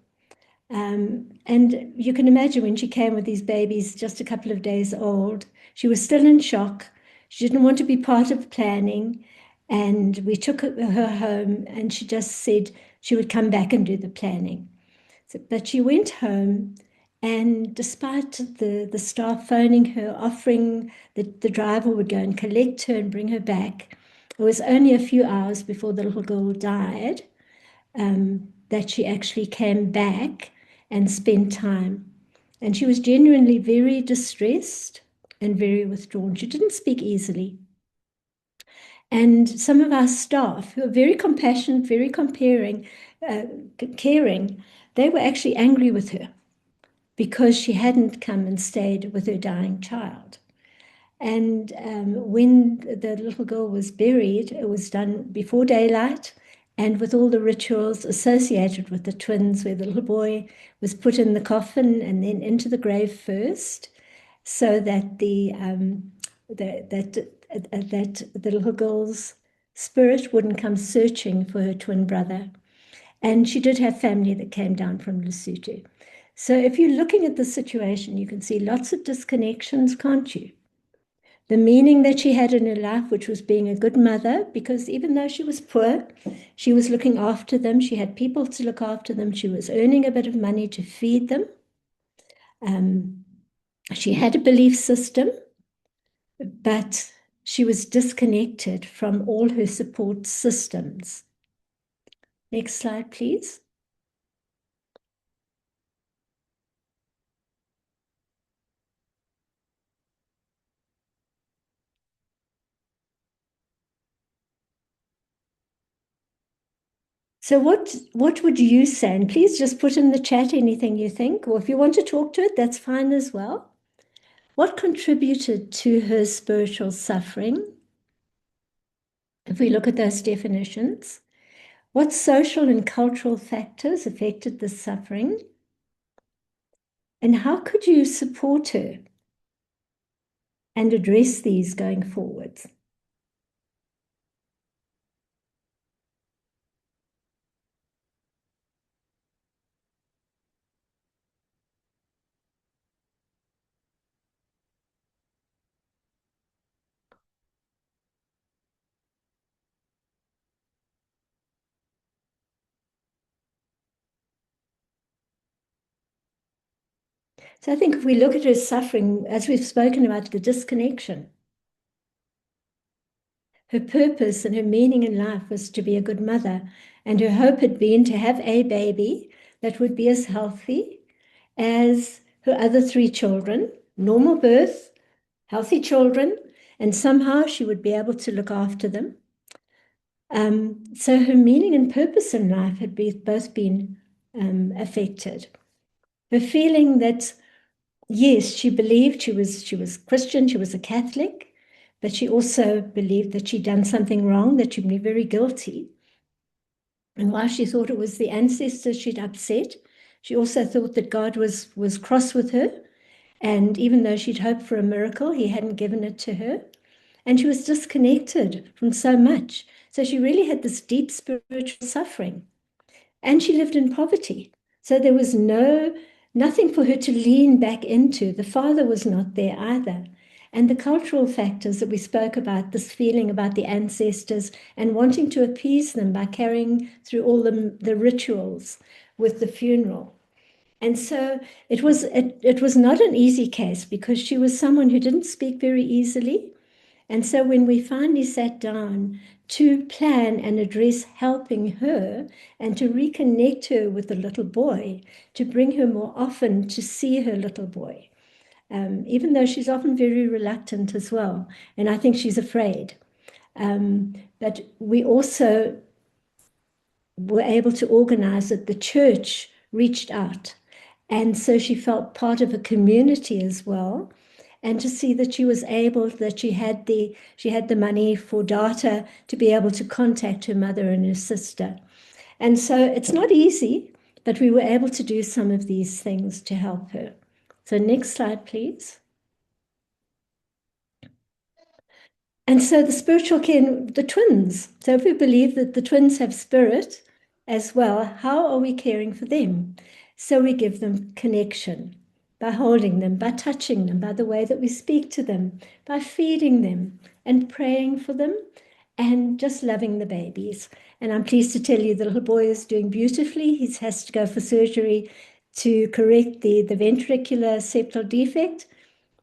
And you can imagine when she came with these babies just a couple of days old, she was still in shock. She didn't want to be part of planning. And we took her home and she just said she would come back and do the planning. But she went home, and despite the staff phoning her, offering that the driver would go and collect her and bring her back, it was only a few hours before the little girl died that she actually came back and spent time And she was genuinely very distressed and very withdrawn. She didn't speak easily. And some of our staff, who are very compassionate, very caring, they were actually angry with her because she hadn't come and stayed with her dying child. And when the little girl was buried, it was done before daylight and with all the rituals associated with the twins, where the little boy was put in the coffin and then into the grave first, so that that the little girl's spirit wouldn't come searching for her twin brother. And she did have family that came down from Lesotho. So if you're looking at the situation, you can see lots of disconnections, can't you? The meaning that she had in her life, which was being a good mother, because even though she was poor, she was looking after them. She had people to look after them. She was earning a bit of money to feed them. She had a belief system, but she was disconnected from all her support systems. Next slide, please. So what would you say? And please just put in the chat anything you think, or if you want to talk to it, that's fine as well. What contributed to her spiritual suffering? If we look at those definitions, what social and cultural factors affected the suffering? And how could you support her and address these going forwards? So I think if we look at her suffering, as we've spoken about, the disconnection, her purpose and her meaning in life was to be a good mother, and her hope had been to have a baby that would be as healthy as her other 3 children, normal birth, healthy children, and somehow she would be able to look after them. So her meaning and purpose in life had both been affected. Her feeling that, yes, she believed she was Christian, she was a Catholic, but she also believed that she'd done something wrong, that she'd be very guilty. And while she thought it was the ancestors she'd upset, she also thought that God was cross with her. And even though she'd hoped for a miracle, he hadn't given it to her. And she was disconnected from so much. So she really had this deep spiritual suffering. And she lived in poverty. So there was nothing for her to lean back into. The father was not there either. And the cultural factors that we spoke about, this feeling about the ancestors and wanting to appease them by carrying through all the rituals with the funeral. And so it was not an easy case, because she was someone who didn't speak very easily. And so when we finally sat down to plan and address helping her and to reconnect her with the little boy, to bring her more often to see her little boy, even though she's often very reluctant as well, and I think she's afraid. But we also were able to organize that the church reached out. And so she felt part of a community as well. And to see that she was able, that she had the money for data to be able to contact her mother and her sister. And so it's not easy, but we were able to do some of these things to help her. So next slide, please. And so the spiritual care, the twins. So if we believe that the twins have spirit as well, how are we caring for them? So we give them connection by holding them, by touching them, by the way that we speak to them, by feeding them and praying for them and just loving the babies. And I'm pleased to tell you the little boy is doing beautifully. He has to go for surgery to correct the ventricular septal defect,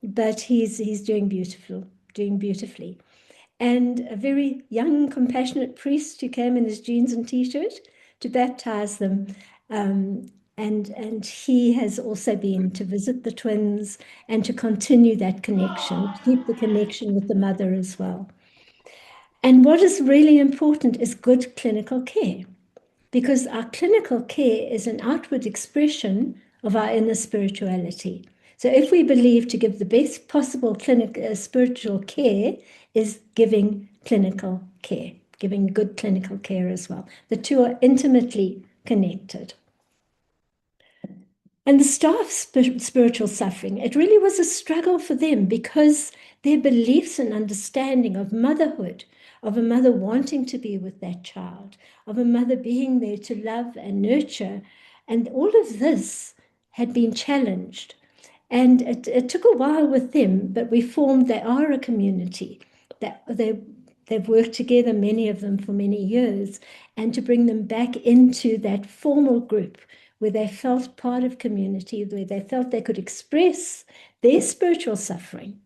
but he's doing beautifully. And a very young, compassionate priest who came in his jeans and t-shirt to baptize them And he has also been to visit the twins and to continue that connection, keep the connection with the mother as well. And what is really important is good clinical care, because our clinical care is an outward expression of our inner spirituality. So if we believe to give the best possible spiritual care is giving clinical care, giving good clinical care as well. The two are intimately connected. And the staff's spiritual suffering, it really was a struggle for them because their beliefs and understanding of motherhood, of a mother wanting to be with that child, of a mother being there to love and nurture, and all of this had been challenged. And it took a while with them, but they are a community. They've worked together, many of them, for many years, and to bring them back into that formal group where they felt part of community, where they felt they could express their spiritual suffering,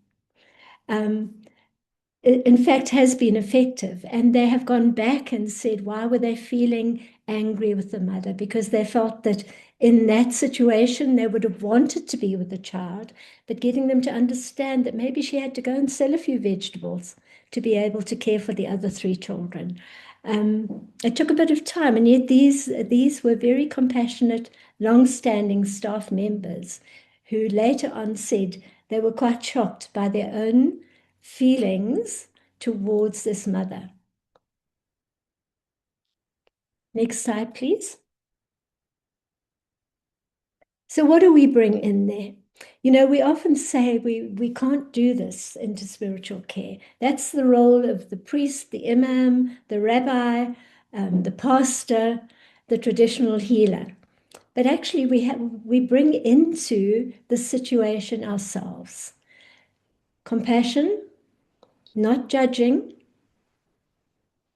in fact, has been effective. And they have gone back and said, why were they feeling angry with the mother? Because they felt that in that situation, they would have wanted to be with the child, but getting them to understand that maybe she had to go and sell a few vegetables to be able to care for the other 3 children. It took a bit of time, and yet these were very compassionate, long-standing staff members who later on said they were quite shocked by their own feelings towards this mother. Next slide, please. So what do we bring in there? You know, we often say we can't do this into spiritual care. That's the role of the priest, the imam, the rabbi, the pastor, the traditional healer. But actually we bring into the situation ourselves. Compassion, not judging,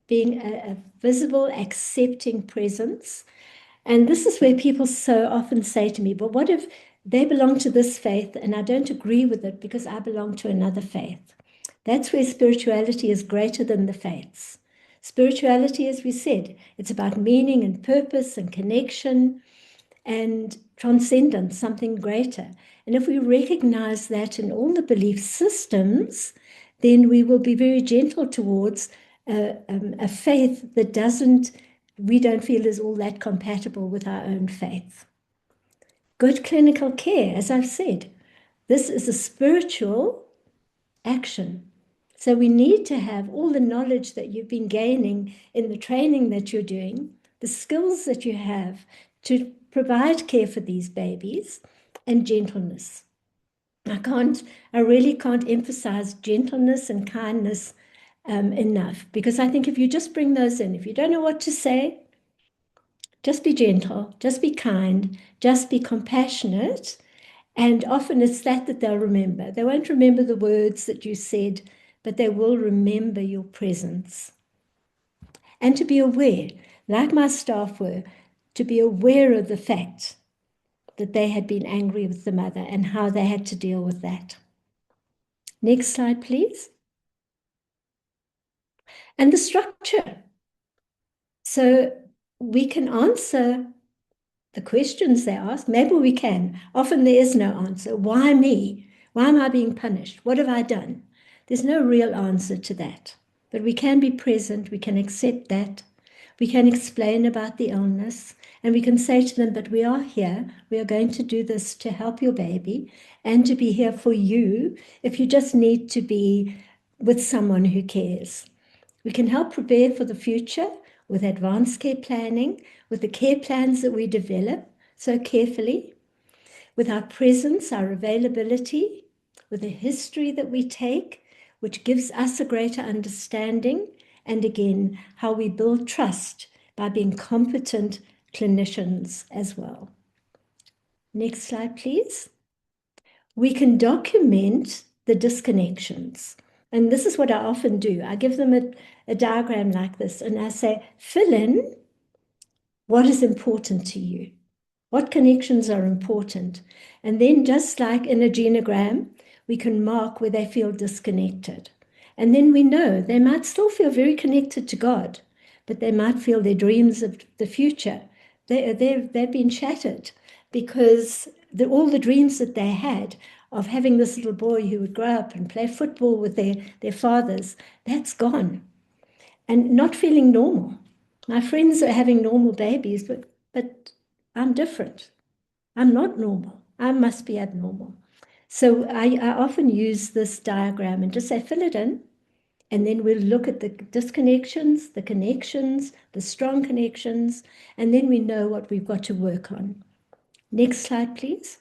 being a visible, accepting presence. And this is where people so often say to me, but what if they belong to this faith and I don't agree with it because I belong to another faith? That's where spirituality is greater than the faiths. Spirituality, as we said, it's about meaning and purpose and connection and transcendence, something greater. And if we recognize that in all the belief systems, then we will be very gentle towards a faith that we don't feel is all that compatible with our own faith. Good clinical care, as I've said, this is a spiritual action. So we need to have all the knowledge that you've been gaining in the training that you're doing, the skills that you have to provide care for these babies, and gentleness. I really can't emphasize gentleness and kindness enough, because I think if you just bring those in, if you don't know what to say, just be gentle, just be kind, just be compassionate. And often it's that they'll remember. They won't remember the words that you said, but they will remember your presence. And to be aware, like my staff were, to be aware of the fact that they had been angry with the mother and how they had to deal with that. Next slide, please. And the structure. So we can answer the questions they ask. Maybe we can. Often there is no answer. Why me? Why am I being punished? What have I done? There's no real answer to that. But we can be present. We can accept that. We can explain about the illness. And we can say to them, but we are here. We are going to do this to help your baby and to be here for you if you just need to be with someone who cares. We can help prepare for the future with advanced care planning, with the care plans that we develop so carefully, with our presence, our availability, with the history that we take, which gives us a greater understanding, and again, how we build trust by being competent clinicians as well. Next slide, please. We can document the disconnections. And this is what I often do. I give them a diagram like this, and I say, fill in what is important to you. What connections are important? And then just like in a genogram, we can mark where they feel disconnected. And then we know they might still feel very connected to God, but they might feel their dreams of the future. They've been shattered. because all the dreams that they had of having this little boy who would grow up and play football with their fathers, that's gone. And not feeling normal. My friends are having normal babies, but I'm different. I'm not normal. I must be abnormal. So I often use this diagram and just say, fill it in. And then we'll look at the disconnections, the connections, the strong connections, and then we know what we've got to work on. Next slide, please.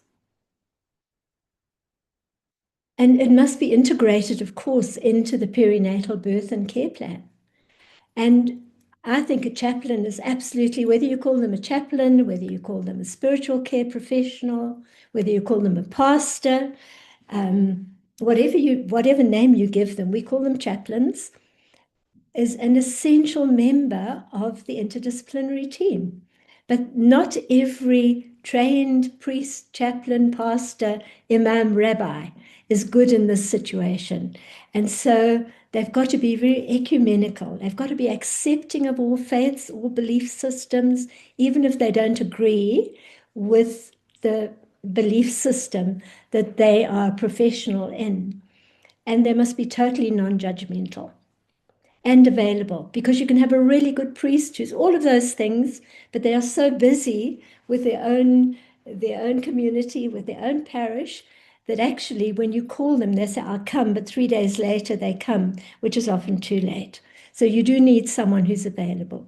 And it must be integrated, of course, into the perinatal birth and care plan. And I think a chaplain is absolutely, whether you call them a chaplain, whether you call them a spiritual care professional, whether you call them a pastor, whatever name you give them, we call them chaplains, is an essential member of the interdisciplinary team. But not every trained priest, chaplain, pastor, imam, rabbi is good in this situation. And so they've got to be very ecumenical. They've got to be accepting of all faiths, all belief systems, even if they don't agree with the belief system that they are professional in. And they must be totally non-judgmental and available, because you can have a really good priest who's all of those things, but they are so busy with their own community, with their own parish, that actually when you call them, they say, I'll come, but 3 days later they come, which is often too late. So you do need someone who's available.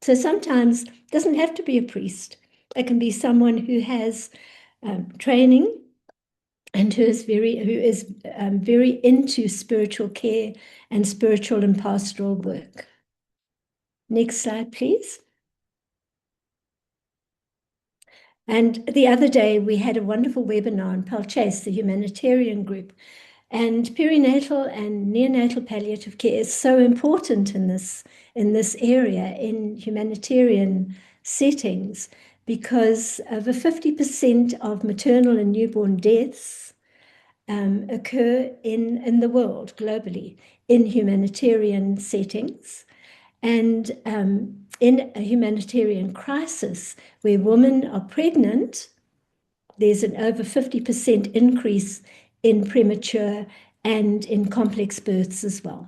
So sometimes it doesn't have to be a priest. It can be someone who has training and who is very into spiritual care and spiritual and pastoral work. Next slide, please. And the other day, we had a wonderful webinar on PatchSA, the humanitarian group. And perinatal and neonatal palliative care is so important in this area, in humanitarian settings, because over 50% of maternal and newborn deaths occur in the world globally in humanitarian settings. And in a humanitarian crisis where women are pregnant, there's an over 50% increase in premature and in complex births as well.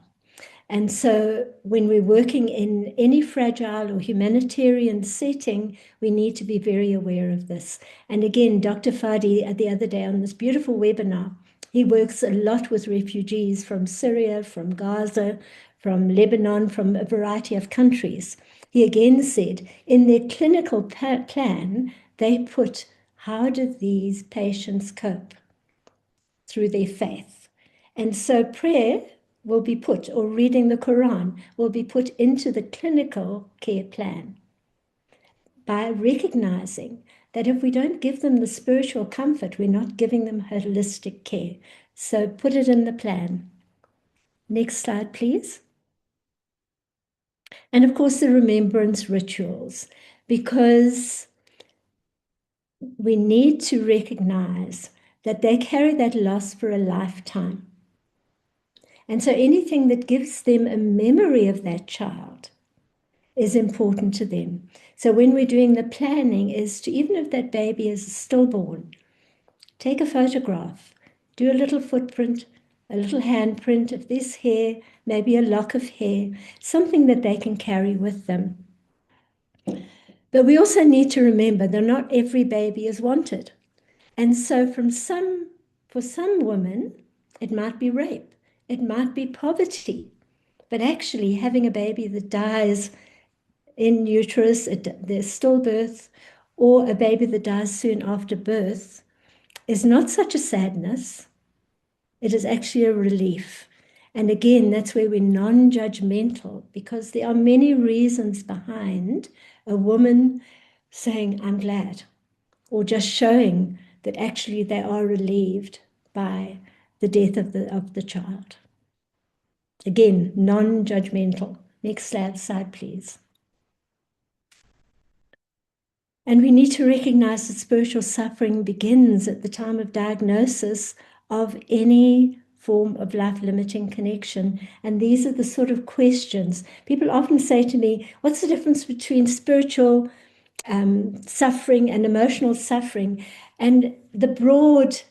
And so when we're working in any fragile or humanitarian setting, we need to be very aware of this. And again, Dr. Fadi, the other day on this beautiful webinar, he works a lot with refugees from Syria, from Gaza, from Lebanon, from a variety of countries. He again said, in their clinical plan, they put, how do these patients cope through their faith? And so prayer will be put, or reading the Quran will be put into the clinical care plan by recognizing that if we don't give them the spiritual comfort, we're not giving them holistic care. So put it in the plan. Next slide, please. And of course, the remembrance rituals, because we need to recognize that they carry that loss for a lifetime. And so anything that gives them a memory of that child is important to them. So when we're doing the planning is to, even if that baby is stillborn, take a photograph, do a little footprint, a little handprint of this hair, maybe a lock of hair, something that they can carry with them. But we also need to remember that not every baby is wanted. And so for some women, it might be rape, it might be poverty, but actually having a baby that dies in uterus, there's stillbirth, or a baby that dies soon after birth is not such a sadness. It is actually a relief. And again, that's where we're non-judgmental, because there are many reasons behind a woman saying, I'm glad, or just showing that actually they are relieved by the death of the child. Again, non-judgmental. Next slide, please. And we need to recognize that spiritual suffering begins at the time of diagnosis of any form of life-limiting connection. And these are the sort of questions. People often say to me, what's the difference between spiritual suffering and emotional suffering, and the broad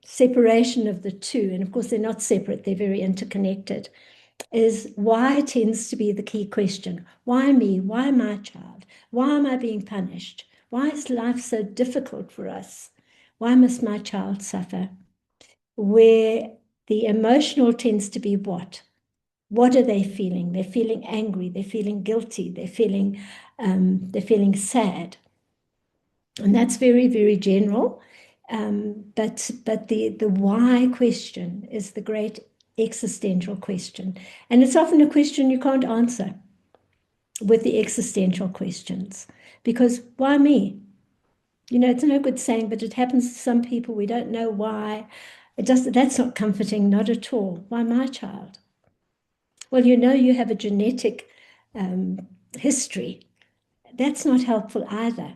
separation of the two, and of course they're not separate, they're very interconnected, is why tends to be the key question. Why me? Why my child? Why am I being punished? Why is life so difficult for us? Why must my child suffer? Where the emotional tends to be what? What are they feeling? They're feeling angry, they're feeling guilty, they're feeling sad. And that's very, very general. But the why question is the great existential question. And it's often a question you can't answer with the existential questions. Because why me? You know, it's no good saying, but it happens to some people. We don't know why. That's not comforting, not at all. Why my child? Well, you know, you have a genetic history. That's not helpful either.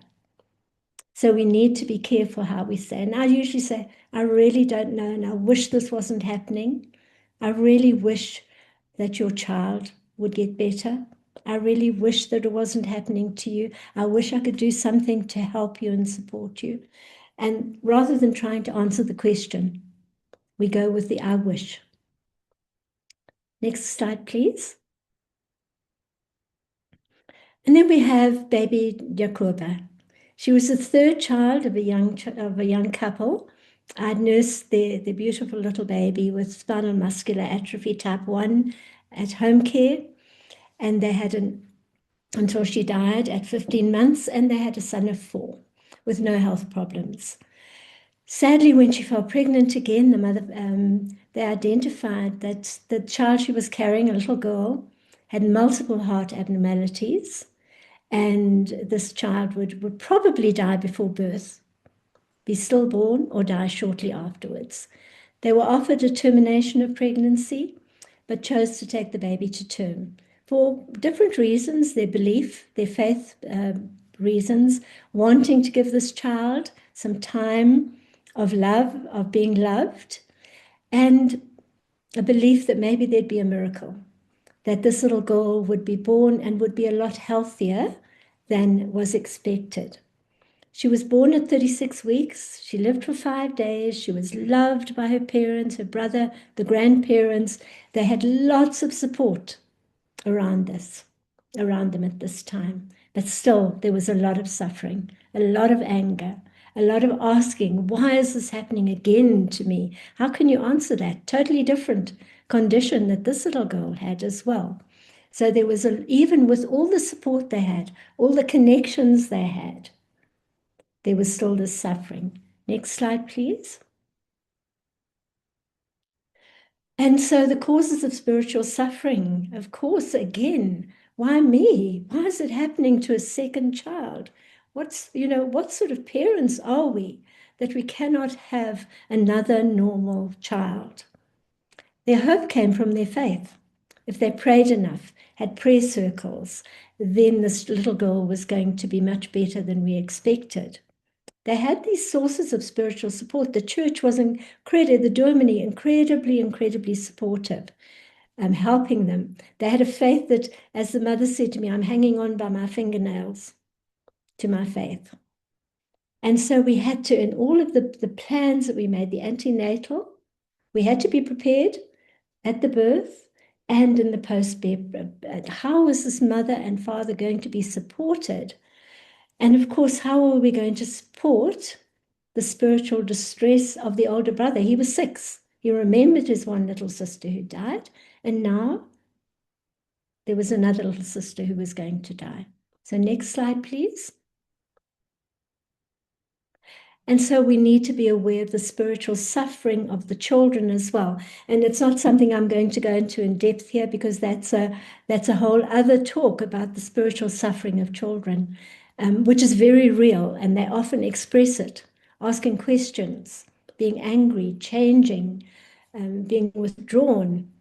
So we need to be careful how we say. And I usually say, I really don't know, and I wish this wasn't happening. I really wish that your child would get better. I really wish that it wasn't happening to you. I wish I could do something to help you and support you. And rather than trying to answer the question, we go with the I wish. Next slide, please. And then we have baby Jacoba. She was the third child of a young couple. I'd nursed their beautiful little baby with spinal muscular atrophy type 1 at home care. And they had until she died at 15 months, and they had a son of 4 with no health problems. Sadly, when she fell pregnant again, the mother, they identified that the child she was carrying, a little girl, had multiple heart abnormalities, and this child would probably die before birth, be stillborn, or die shortly afterwards. They were offered a termination of pregnancy, but chose to take the baby to term for different reasons, their belief, their faith reasons, wanting to give this child some time of love, of being loved, and a belief that maybe there'd be a miracle, that this little girl would be born and would be a lot healthier than was expected. She was born at 36 weeks. She lived for 5 days. She was loved by her parents, her brother, the grandparents. They had lots of support around them at this time. But still, there was a lot of suffering, a lot of anger, a lot of asking, why is this happening again to me? How can you answer that? Totally different condition that this little girl had as well. So there was, even with all the support they had, all the connections they had, there was still this suffering. Next slide, please. And so the causes of spiritual suffering, of course, again, why me? Why is it happening to a second child? What sort of parents are we that we cannot have another normal child? Their hope came from their faith. If they prayed enough, had prayer circles, then this little girl was going to be much better than we expected. They had these sources of spiritual support. The church was the Dominie, incredibly supportive, helping them. They had a faith that, as the mother said to me, I'm hanging on by my fingernails to my faith. And so we had to, in all of the plans that we made, the antenatal, we had to be prepared at the birth and in the post-birth. How was this mother and father going to be supported? And of course, how are we going to support the spiritual distress of the older brother? He was 6. He remembered his one little sister who died, and now there was another little sister who was going to die. So next slide, please. And so we need to be aware of the spiritual suffering of the children as well. And it's not something I'm going to go into in depth here, because that's a whole other talk about the spiritual suffering of children, which is very real, and they often express it, asking questions, being angry, changing, being withdrawn,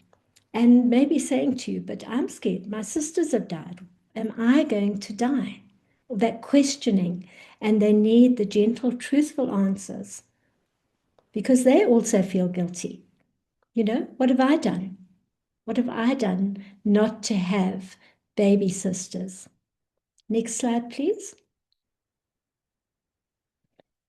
and maybe saying to you, but I'm scared, my sisters have died. Am I going to die? That questioning, and they need the gentle, truthful answers, because they also feel guilty. What have I done? What have I done not to have baby sisters? Next slide, please.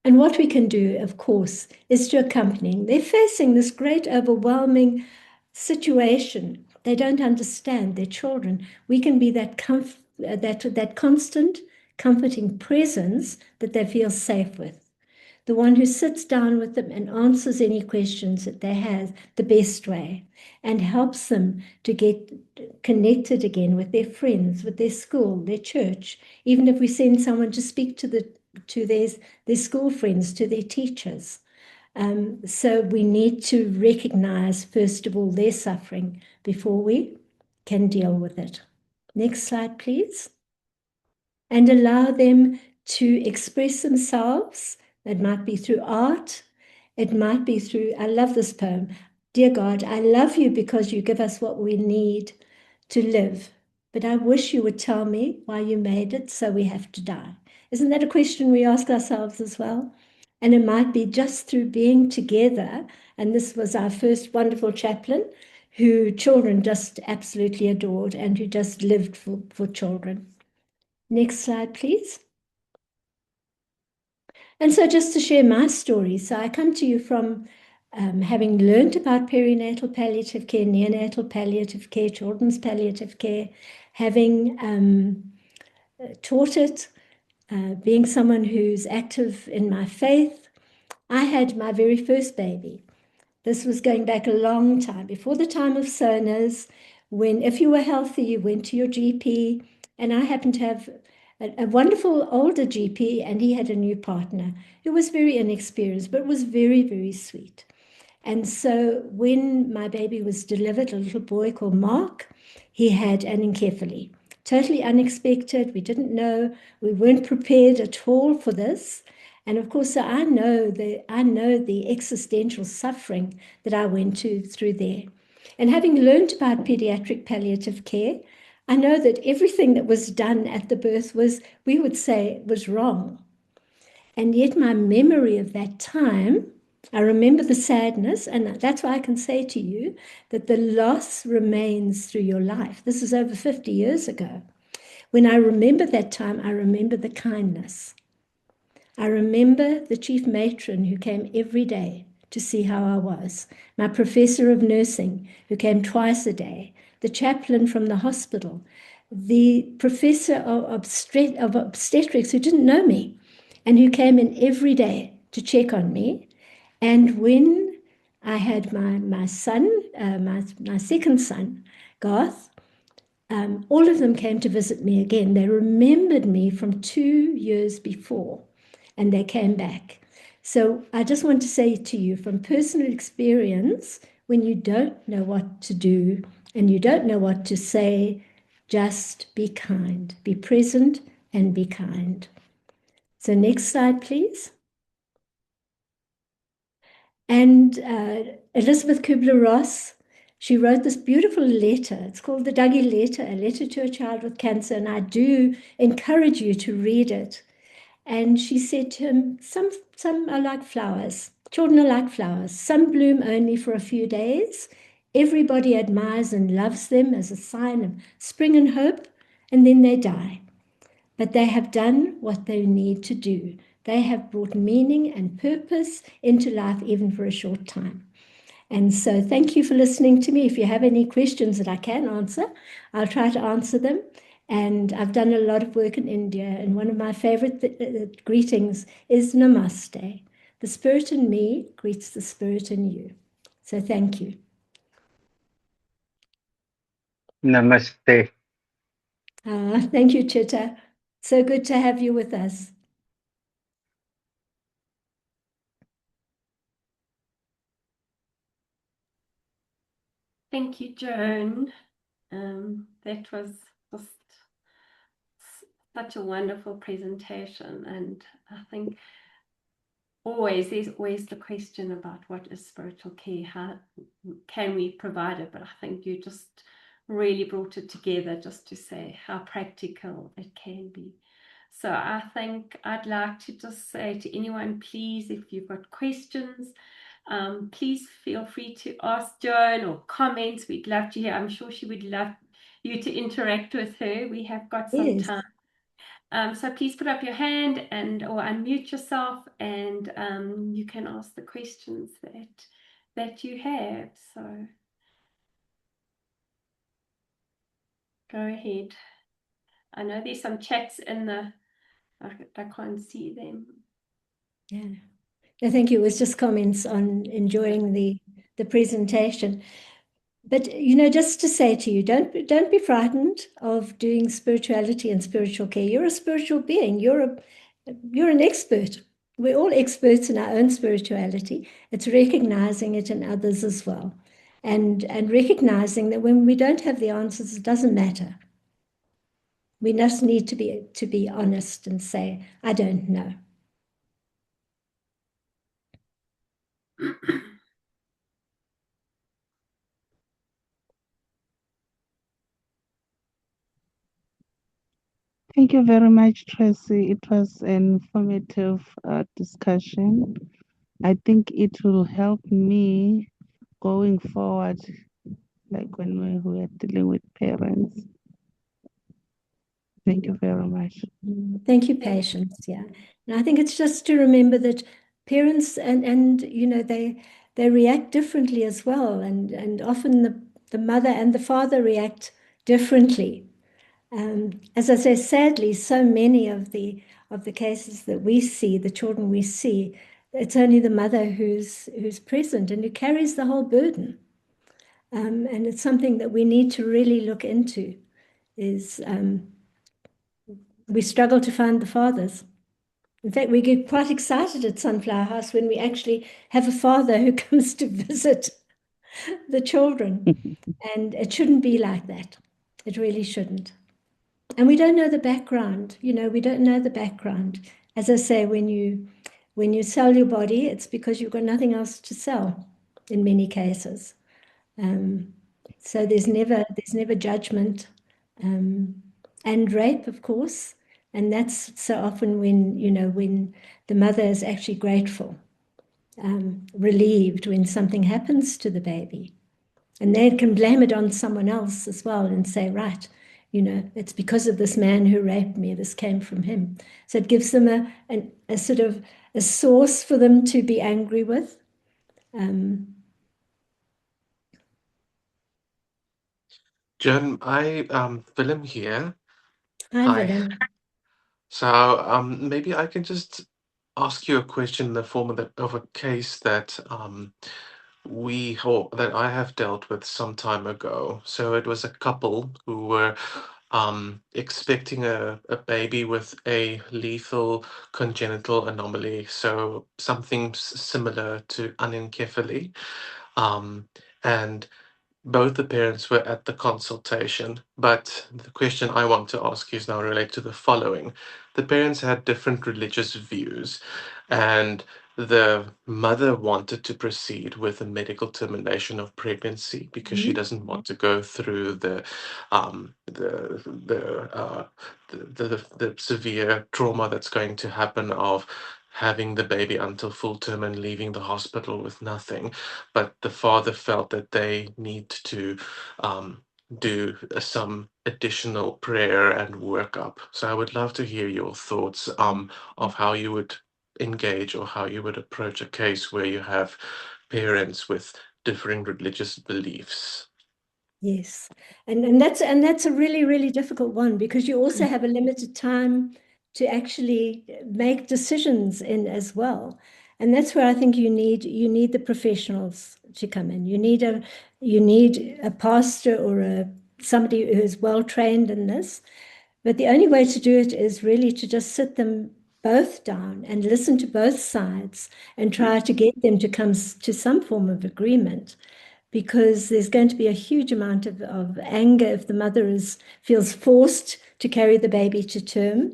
And what we can do, of course, is to accompany. They're facing this great, overwhelming situation. They don't understand their children. We can be that constant, comforting presence that they feel safe with. The one who sits down with them and answers any questions that they have the best way and helps them to get connected again with their friends, with their school, their church. Even if we send someone to speak to their school friends, to their teachers. So we need to recognize, first of all, their suffering before we can deal with it. Next slide, please. And allow them to express themselves. It might be through art. It might be through, I love this poem. Dear God, I love you because you give us what we need to live. But I wish you would tell me why you made it so we have to die. Isn't that a question we ask ourselves as well? And it might be just through being together. And this was our first wonderful chaplain who children just absolutely adored and who just lived for children. Next slide, please. And so just to share my story, so I come to you from having learned about perinatal palliative care, neonatal palliative care, children's palliative care, having taught it, being someone who's active in my faith. I had my very first baby. This was going back a long time, before the time of Sonas, when if you were healthy, you went to your GP, and I happened to have a wonderful older GP, and he had a new partner who was very inexperienced, but was very, very sweet. And so when my baby was delivered, a little boy called Mark, he had anencephaly. Totally unexpected. We didn't know. We weren't prepared at all for this. And of course, so I know the existential suffering that I went through there. And having learned about pediatric palliative care, I know that everything that was done at the birth was, we would say, was wrong. And yet my memory of that time, I remember the sadness, and that's why I can say to you that the loss remains through your life. This is over 50 years ago. When I remember that time, I remember the kindness. I remember the chief matron who came every day to see how I was, my professor of nursing who came twice a day, the chaplain from the hospital, the professor of obstetrics who didn't know me and who came in every day to check on me. And when I had my son, my second son, Garth, all of them came to visit me again. They remembered me from 2 years before, and they came back. So I just want to say to you from personal experience, when you don't know what to do and you don't know what to say, just be kind, be present and be kind. So next slide, please. And Elizabeth Kubler-Ross, she wrote this beautiful letter. It's called the Dougie Letter, a letter to a child with cancer. And I do encourage you to read it. And she said to him, some are like flowers. Children are like flowers. Some bloom only for a few days. Everybody admires and loves them as a sign of spring and hope, and then they die. But they have done what they need to do. They have brought meaning and purpose into life, even for a short time. And so thank you for listening to me. If you have any questions that I can answer, I'll try to answer them. And I've done a lot of work in India, and one of my favorite greetings is Namaste. The spirit in me greets the spirit in you. So thank you.
Namaste.
Thank you, Chitta. So good to have you with us.
Thank you, Joan. That was just such a wonderful presentation, and I think there's always the question about what is spiritual care, how can we provide it, but I think you just really brought it together just to say how practical it can be. So I think I'd like to just say to anyone, please, if you've got questions, please feel free to ask Joan or comments. We'd love to hear. I'm sure she would love you to interact with her. We have got some time. So please put up your hand or unmute yourself, and you can ask the questions that you have. So go ahead. I know there's some chats in I can't see them.
Yeah. I think it was just comments on enjoying the presentation. But just to say to you, don't be frightened of doing spirituality and spiritual care. You're a spiritual being. You're an expert. We're all experts in our own spirituality. It's recognizing it in others as well, and recognizing that when we don't have the answers, it doesn't matter. We just need to be honest and say, I don't know.
Thank you very much, Tracy. It was an informative discussion. I think it will help me going forward, like when we are dealing with parents. Thank you very much.
Thank you, Patience. Yeah. And I think it's just to remember that parents and they react differently as well. And often the mother and the father react differently. As I say, sadly, so many of the cases that we see, the children we see, it's only the mother who's present and who carries the whole burden. And it's something that we need to really look into. Is we struggle to find the fathers. In fact, we get quite excited at Sunflower House when we actually have a father who comes to visit the children. And it shouldn't be like that. It really shouldn't. And we don't know the background. We don't know the background. As I say, when you sell your body, it's because you've got nothing else to sell in many cases. So there's never judgment, and rape, of course. And that's so often when the mother is actually grateful, relieved when something happens to the baby. And they can blame it on someone else as well and say, right, it's because of this man who raped me, this came from him. So it gives them a sort of a source for them to be angry with.
Joan, Willem here.
Hi,
Hi.
Willem.
So maybe I can just ask you a question in the form of a case that that I have dealt with some time ago. So it was a couple who were expecting a baby with a lethal congenital anomaly, so something similar to anencephaly. And both the parents were at the consultation, but the question I want to ask you is now related to the following. The parents had different religious views, and the mother wanted to proceed with a medical termination of pregnancy because she doesn't want to go through the severe trauma that's going to happen of having the baby until full term and leaving the hospital with nothing. But the father felt that they need to do some additional prayer and workup. So I would love to hear your thoughts of how you would engage or how you would approach a case where you have parents with differing religious beliefs.
Yes. And that's a really, really difficult one because you also have a limited time to actually make decisions in as well. And that's where I think you need the professionals to come in. You need a pastor or somebody who is well trained in this. But the only way to do it is really to just sit them both down and listen to both sides and try to get them to come to some form of agreement, because there's going to be a huge amount of anger if the mother feels forced to carry the baby to term.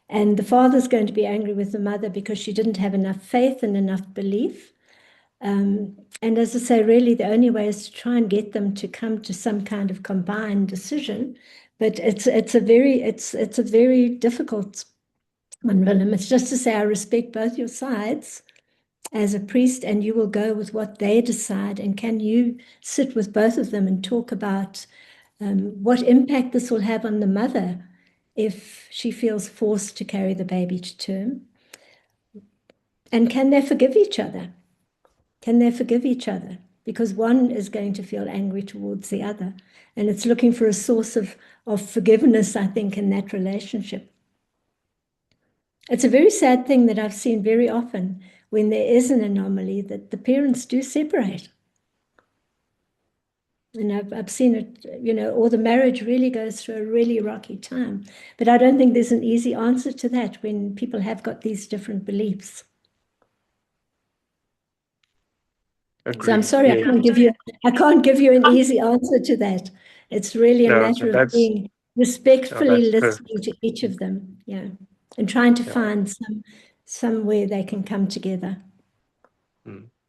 And the father's going to be angry with the mother because she didn't have enough faith and enough belief. And as I say, really the only way is to try and get them to come to some kind of combined decision. But it's a very difficult one, Willem. It's just to say I respect both your sides as a priest, and you will go with what they decide. And can you sit with both of them and talk about what impact this will have on the mother if she feels forced to carry the baby to term? And can they forgive each other? Can they forgive each other? Because one is going to feel angry towards the other. And it's looking for a source of forgiveness, I think, in that relationship. It's a very sad thing that I've seen very often when there is an anomaly, that the parents do separate. And I've seen it, or the marriage really goes through a really rocky time. But I don't think there's an easy answer to that when people have got these different beliefs. So I'm
Agreed.
sorry,
Yeah.
I can't give you an easy answer to that. It's really a
No,
matter of
that's
being respectfully
that's perfect.
listening to each of them, and trying to
Yeah.
find somewhere they can come together.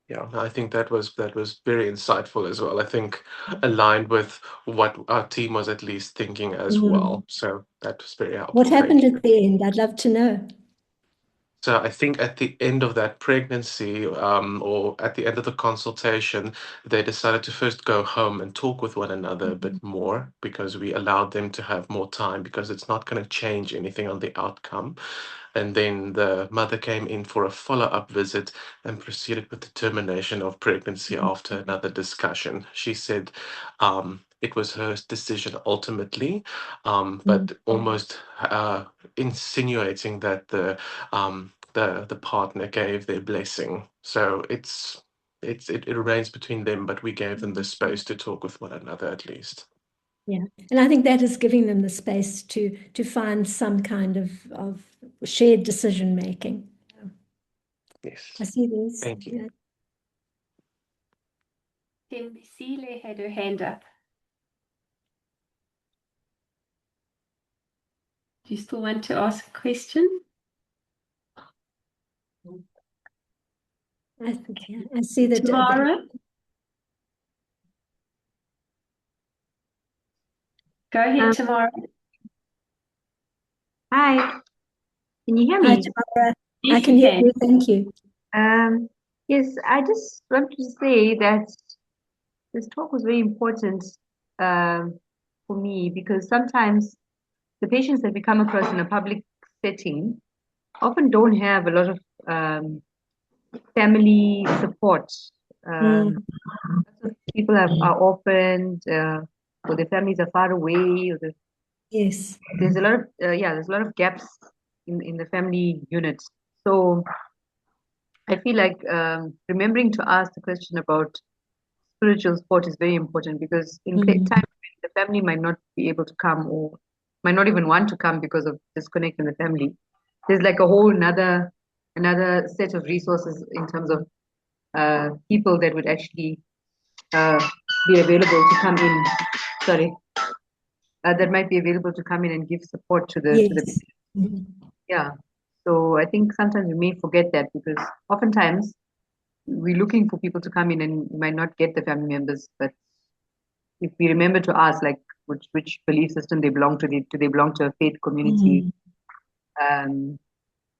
Yeah, I think that was very insightful as well. I think aligned with what our team was at least thinking as well. So that was very
What
helpful.
happened
Thank you.
at the end? I'd love to know.
So I think at the end of that pregnancy, or at the end of the consultation, they decided to first go home and talk with one another a bit more, because we allowed them to have more time, because it's not going to change anything on the outcome. And then the mother came in for a follow-up visit and proceeded with the termination of pregnancy after another discussion. She said it was her decision ultimately, but almost insinuating that the partner gave their blessing. So it remains between them, but we gave them the space to talk with one another at least.
Yeah, and I think that is giving them the space to find some kind of shared decision making.
Yes.
I see this.
Thank you.
Tembisile had her hand up. Do you still want to ask a question?
I see that.
Tamara? Go ahead, Tamara.
Hi, can you hear
Hi,
me?
Tamara.
Yes,
I can
we
hear
can.
you. Thank you.
Yes, I just want to say that this talk was very important for me, because sometimes the patients that we come across in a public setting often don't have a lot of family support. Lots of people are orphaned, or their families are far away, or
Yes.
there's a lot of there's a lot of gaps in the family unit. So I feel like remembering to ask the question about spiritual support is very important, because in times when the family might not be able to come, or might not even want to come because of disconnect in the family, there's like a whole another set of resources in terms of people that would actually be available to come in. Sorry, that might be available to come in and give support to the
Yes.
yeah. So I think sometimes we may forget that, because oftentimes we're looking for people to come in and we might not get the family members. But if we remember to ask, like, which belief system they belong to, do they belong to a faith community,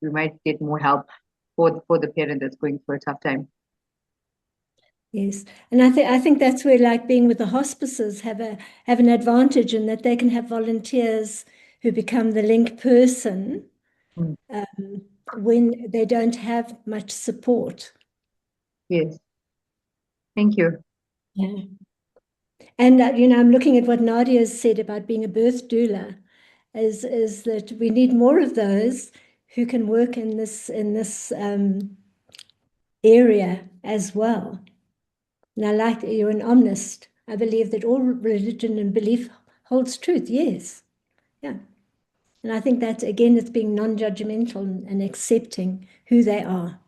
we might get more help for the parent that's going through a tough time.
Yes, and I think that's where, like, being with the hospices have an advantage, in that they can have volunteers who become the link person when they don't have much support.
Yes. Thank you.
Yeah. And I'm looking at what Nadia has said about being a birth doula, is that we need more of those who can work in this area as well. And I like that you're an omnist. I believe that all religion and belief holds truth. Yes. Yeah. And I think that, again, it's being non-judgmental and accepting who they are.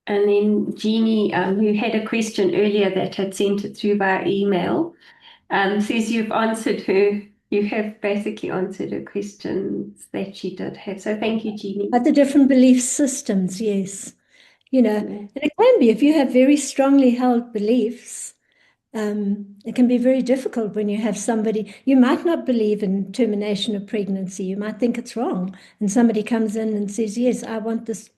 And then Jeannie, who had a question earlier that had sent it through via email, says you have basically answered her questions that she did have. So thank you, Jeannie.
But the different belief systems, yes. And it can be, if you have very strongly held beliefs, it can be very difficult when you have somebody, you might not believe in termination of pregnancy, you might think it's wrong, and somebody comes in and says, yes, I want this,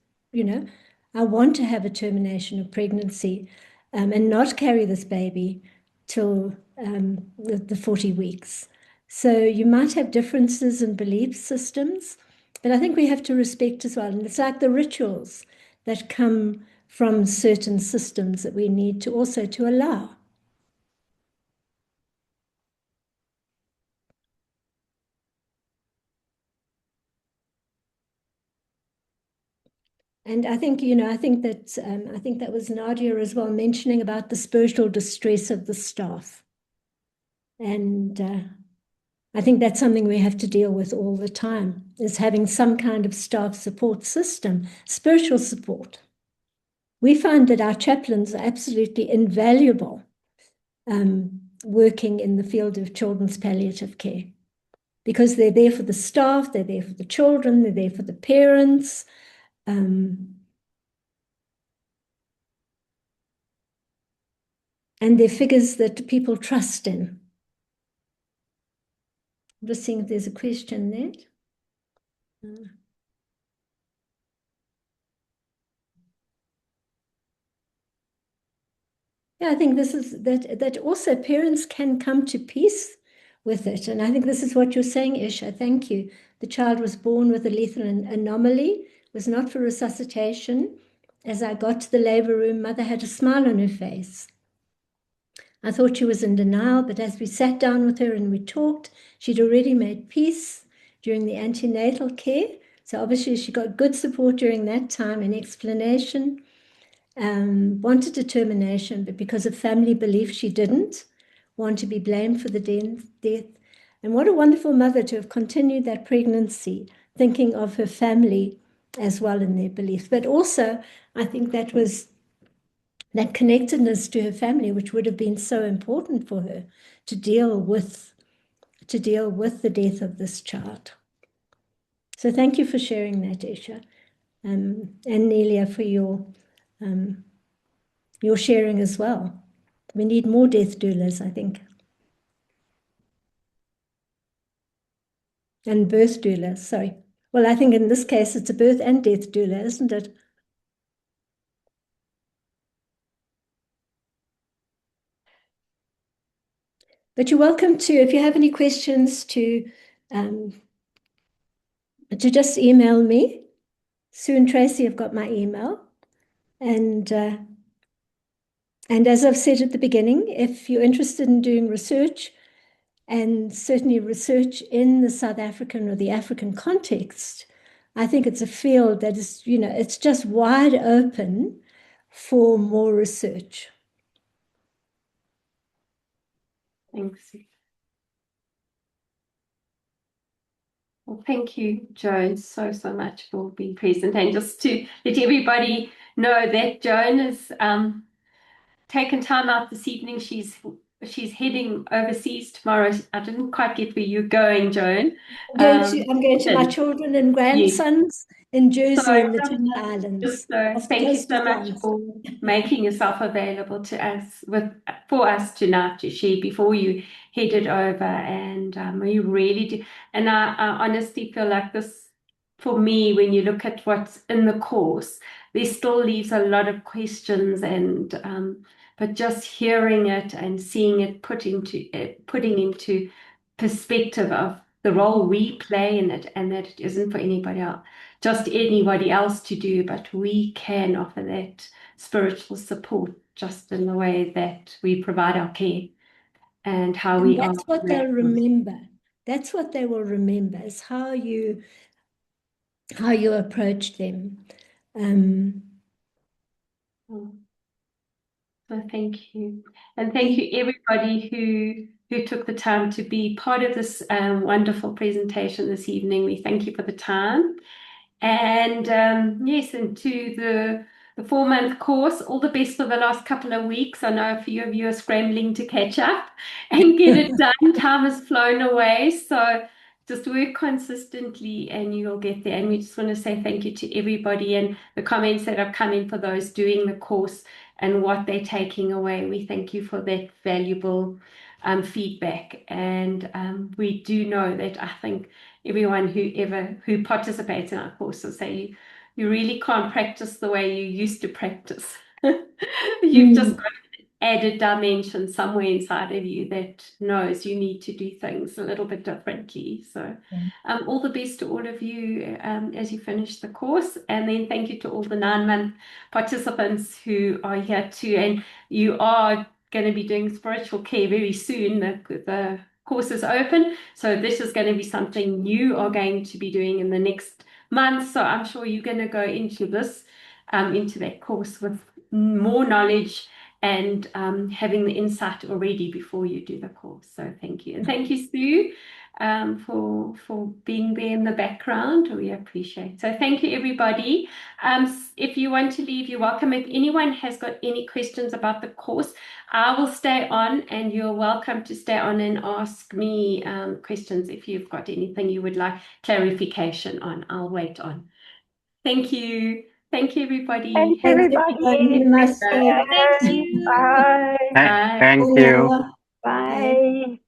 I want to have a termination of pregnancy and not carry this baby till the 40 weeks. So you might have differences in belief systems, but I think we have to respect as well. And it's like the rituals that come from certain systems that we need to also to allow. And I think, I think that was Nadia as well mentioning about the spiritual distress of the staff. And I think that's something we have to deal with all the time, is having some kind of staff support system, spiritual support. We find that our chaplains are absolutely invaluable working in the field of children's palliative care, because they're there for the staff, they're there for the children, they're there for the parents. And they're figures that people trust in. I'm just seeing if there's a question there. Yeah, I think this is that also parents can come to peace with it. And I think this is what you're saying, Isha. Thank you. The child was born with a lethal anomaly, was not for resuscitation. As I got to the labor room, mother had a smile on her face. I thought she was in denial, but as we sat down with her and we talked, she'd already made peace during the antenatal care. So obviously she got good support during that time and explanation. Wanted determination, but because of family belief, she didn't want to be blamed for the death. And what a wonderful mother to have continued that pregnancy, thinking of her family as well in their beliefs. But also, I think that was that connectedness to her family, which would have been so important for her to deal with the death of this child. So thank you for sharing that, Isha, and Nelia for your sharing as well. We need more death doulas, I think, and birth doulas. Sorry. Well, I think in this case it's a birth and death doula, isn't it? But you're welcome to, if you have any questions, to just email me. Sue and Tracy have got my email. And as I've said at the beginning, if you're interested in doing research, and certainly research in the South African or the African context, I think it's a field that is, it's just wide open for more research.
Thanks. Well, thank you, Joan, so much for being present. And just to let everybody know that Joan has taken time out this evening. She's heading overseas tomorrow. I didn't quite get where you're going, Joan.
I'm going to my children and grandsons in Jersey in the Channel Islands.
Thank you so much for making yourself available to us for us tonight to share before you headed over. And we really do. And I honestly feel like this, for me, when you look at what's in the course, there still leaves a lot of questions, and but just hearing it and seeing it putting into perspective of the role we play in it, and that it isn't for anybody else to do, but we can offer that spiritual support just in the way that we provide our care and how we are.
That's what they'll remember. That's what they will remember, is how you approach them.
So thank you. And thank you everybody who took the time to be part of this wonderful presentation this evening. We thank you for the time. And yes, and to the 4-month course, all the best for the last couple of weeks. I know a few of you are scrambling to catch up and get it done. Time has flown away. So just work consistently and you'll get there. And we just want to say thank you to everybody and the comments that have come in for those doing the course and what they're taking away. We thank you for that valuable feedback. And we do know that I think everyone who participates in our course will say you really can't practice the way you used to practice. You've just got added dimension somewhere inside of you that knows you need to do things a little bit differently. So all the best to all of you as you finish the course. And then thank you to all the 9-month participants who are here too. And you are going to be doing spiritual care very soon. The course is open. So this is going to be something you are going to be doing in the next month. So I'm sure you're going to go into this, into that course with more knowledge and having the insight already before you do the course. So thank you. And thank you, Sue, for being there in the background. We appreciate it. So thank you, everybody. If you want to leave, you're welcome. If anyone has got any questions about the course, I will stay on, and you're welcome to stay on and ask me questions if you've got anything you would like clarification on. I'll wait on. Thank you. Thank you, everybody.
Thanks,
Thanks,
everybody.
everyone. Namaste.
Thank you.
Bye.
Bye.
Thank you.
Bye.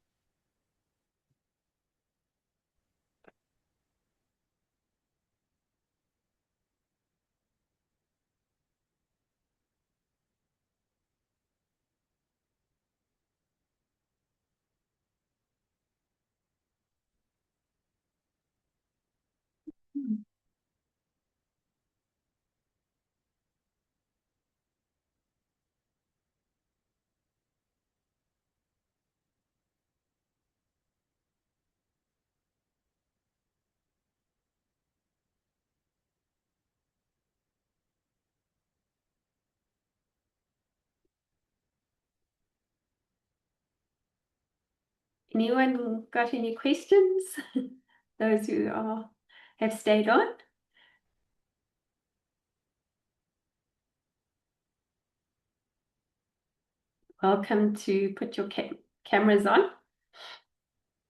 Anyone got any questions? Those who have stayed on? Welcome to put your cameras on.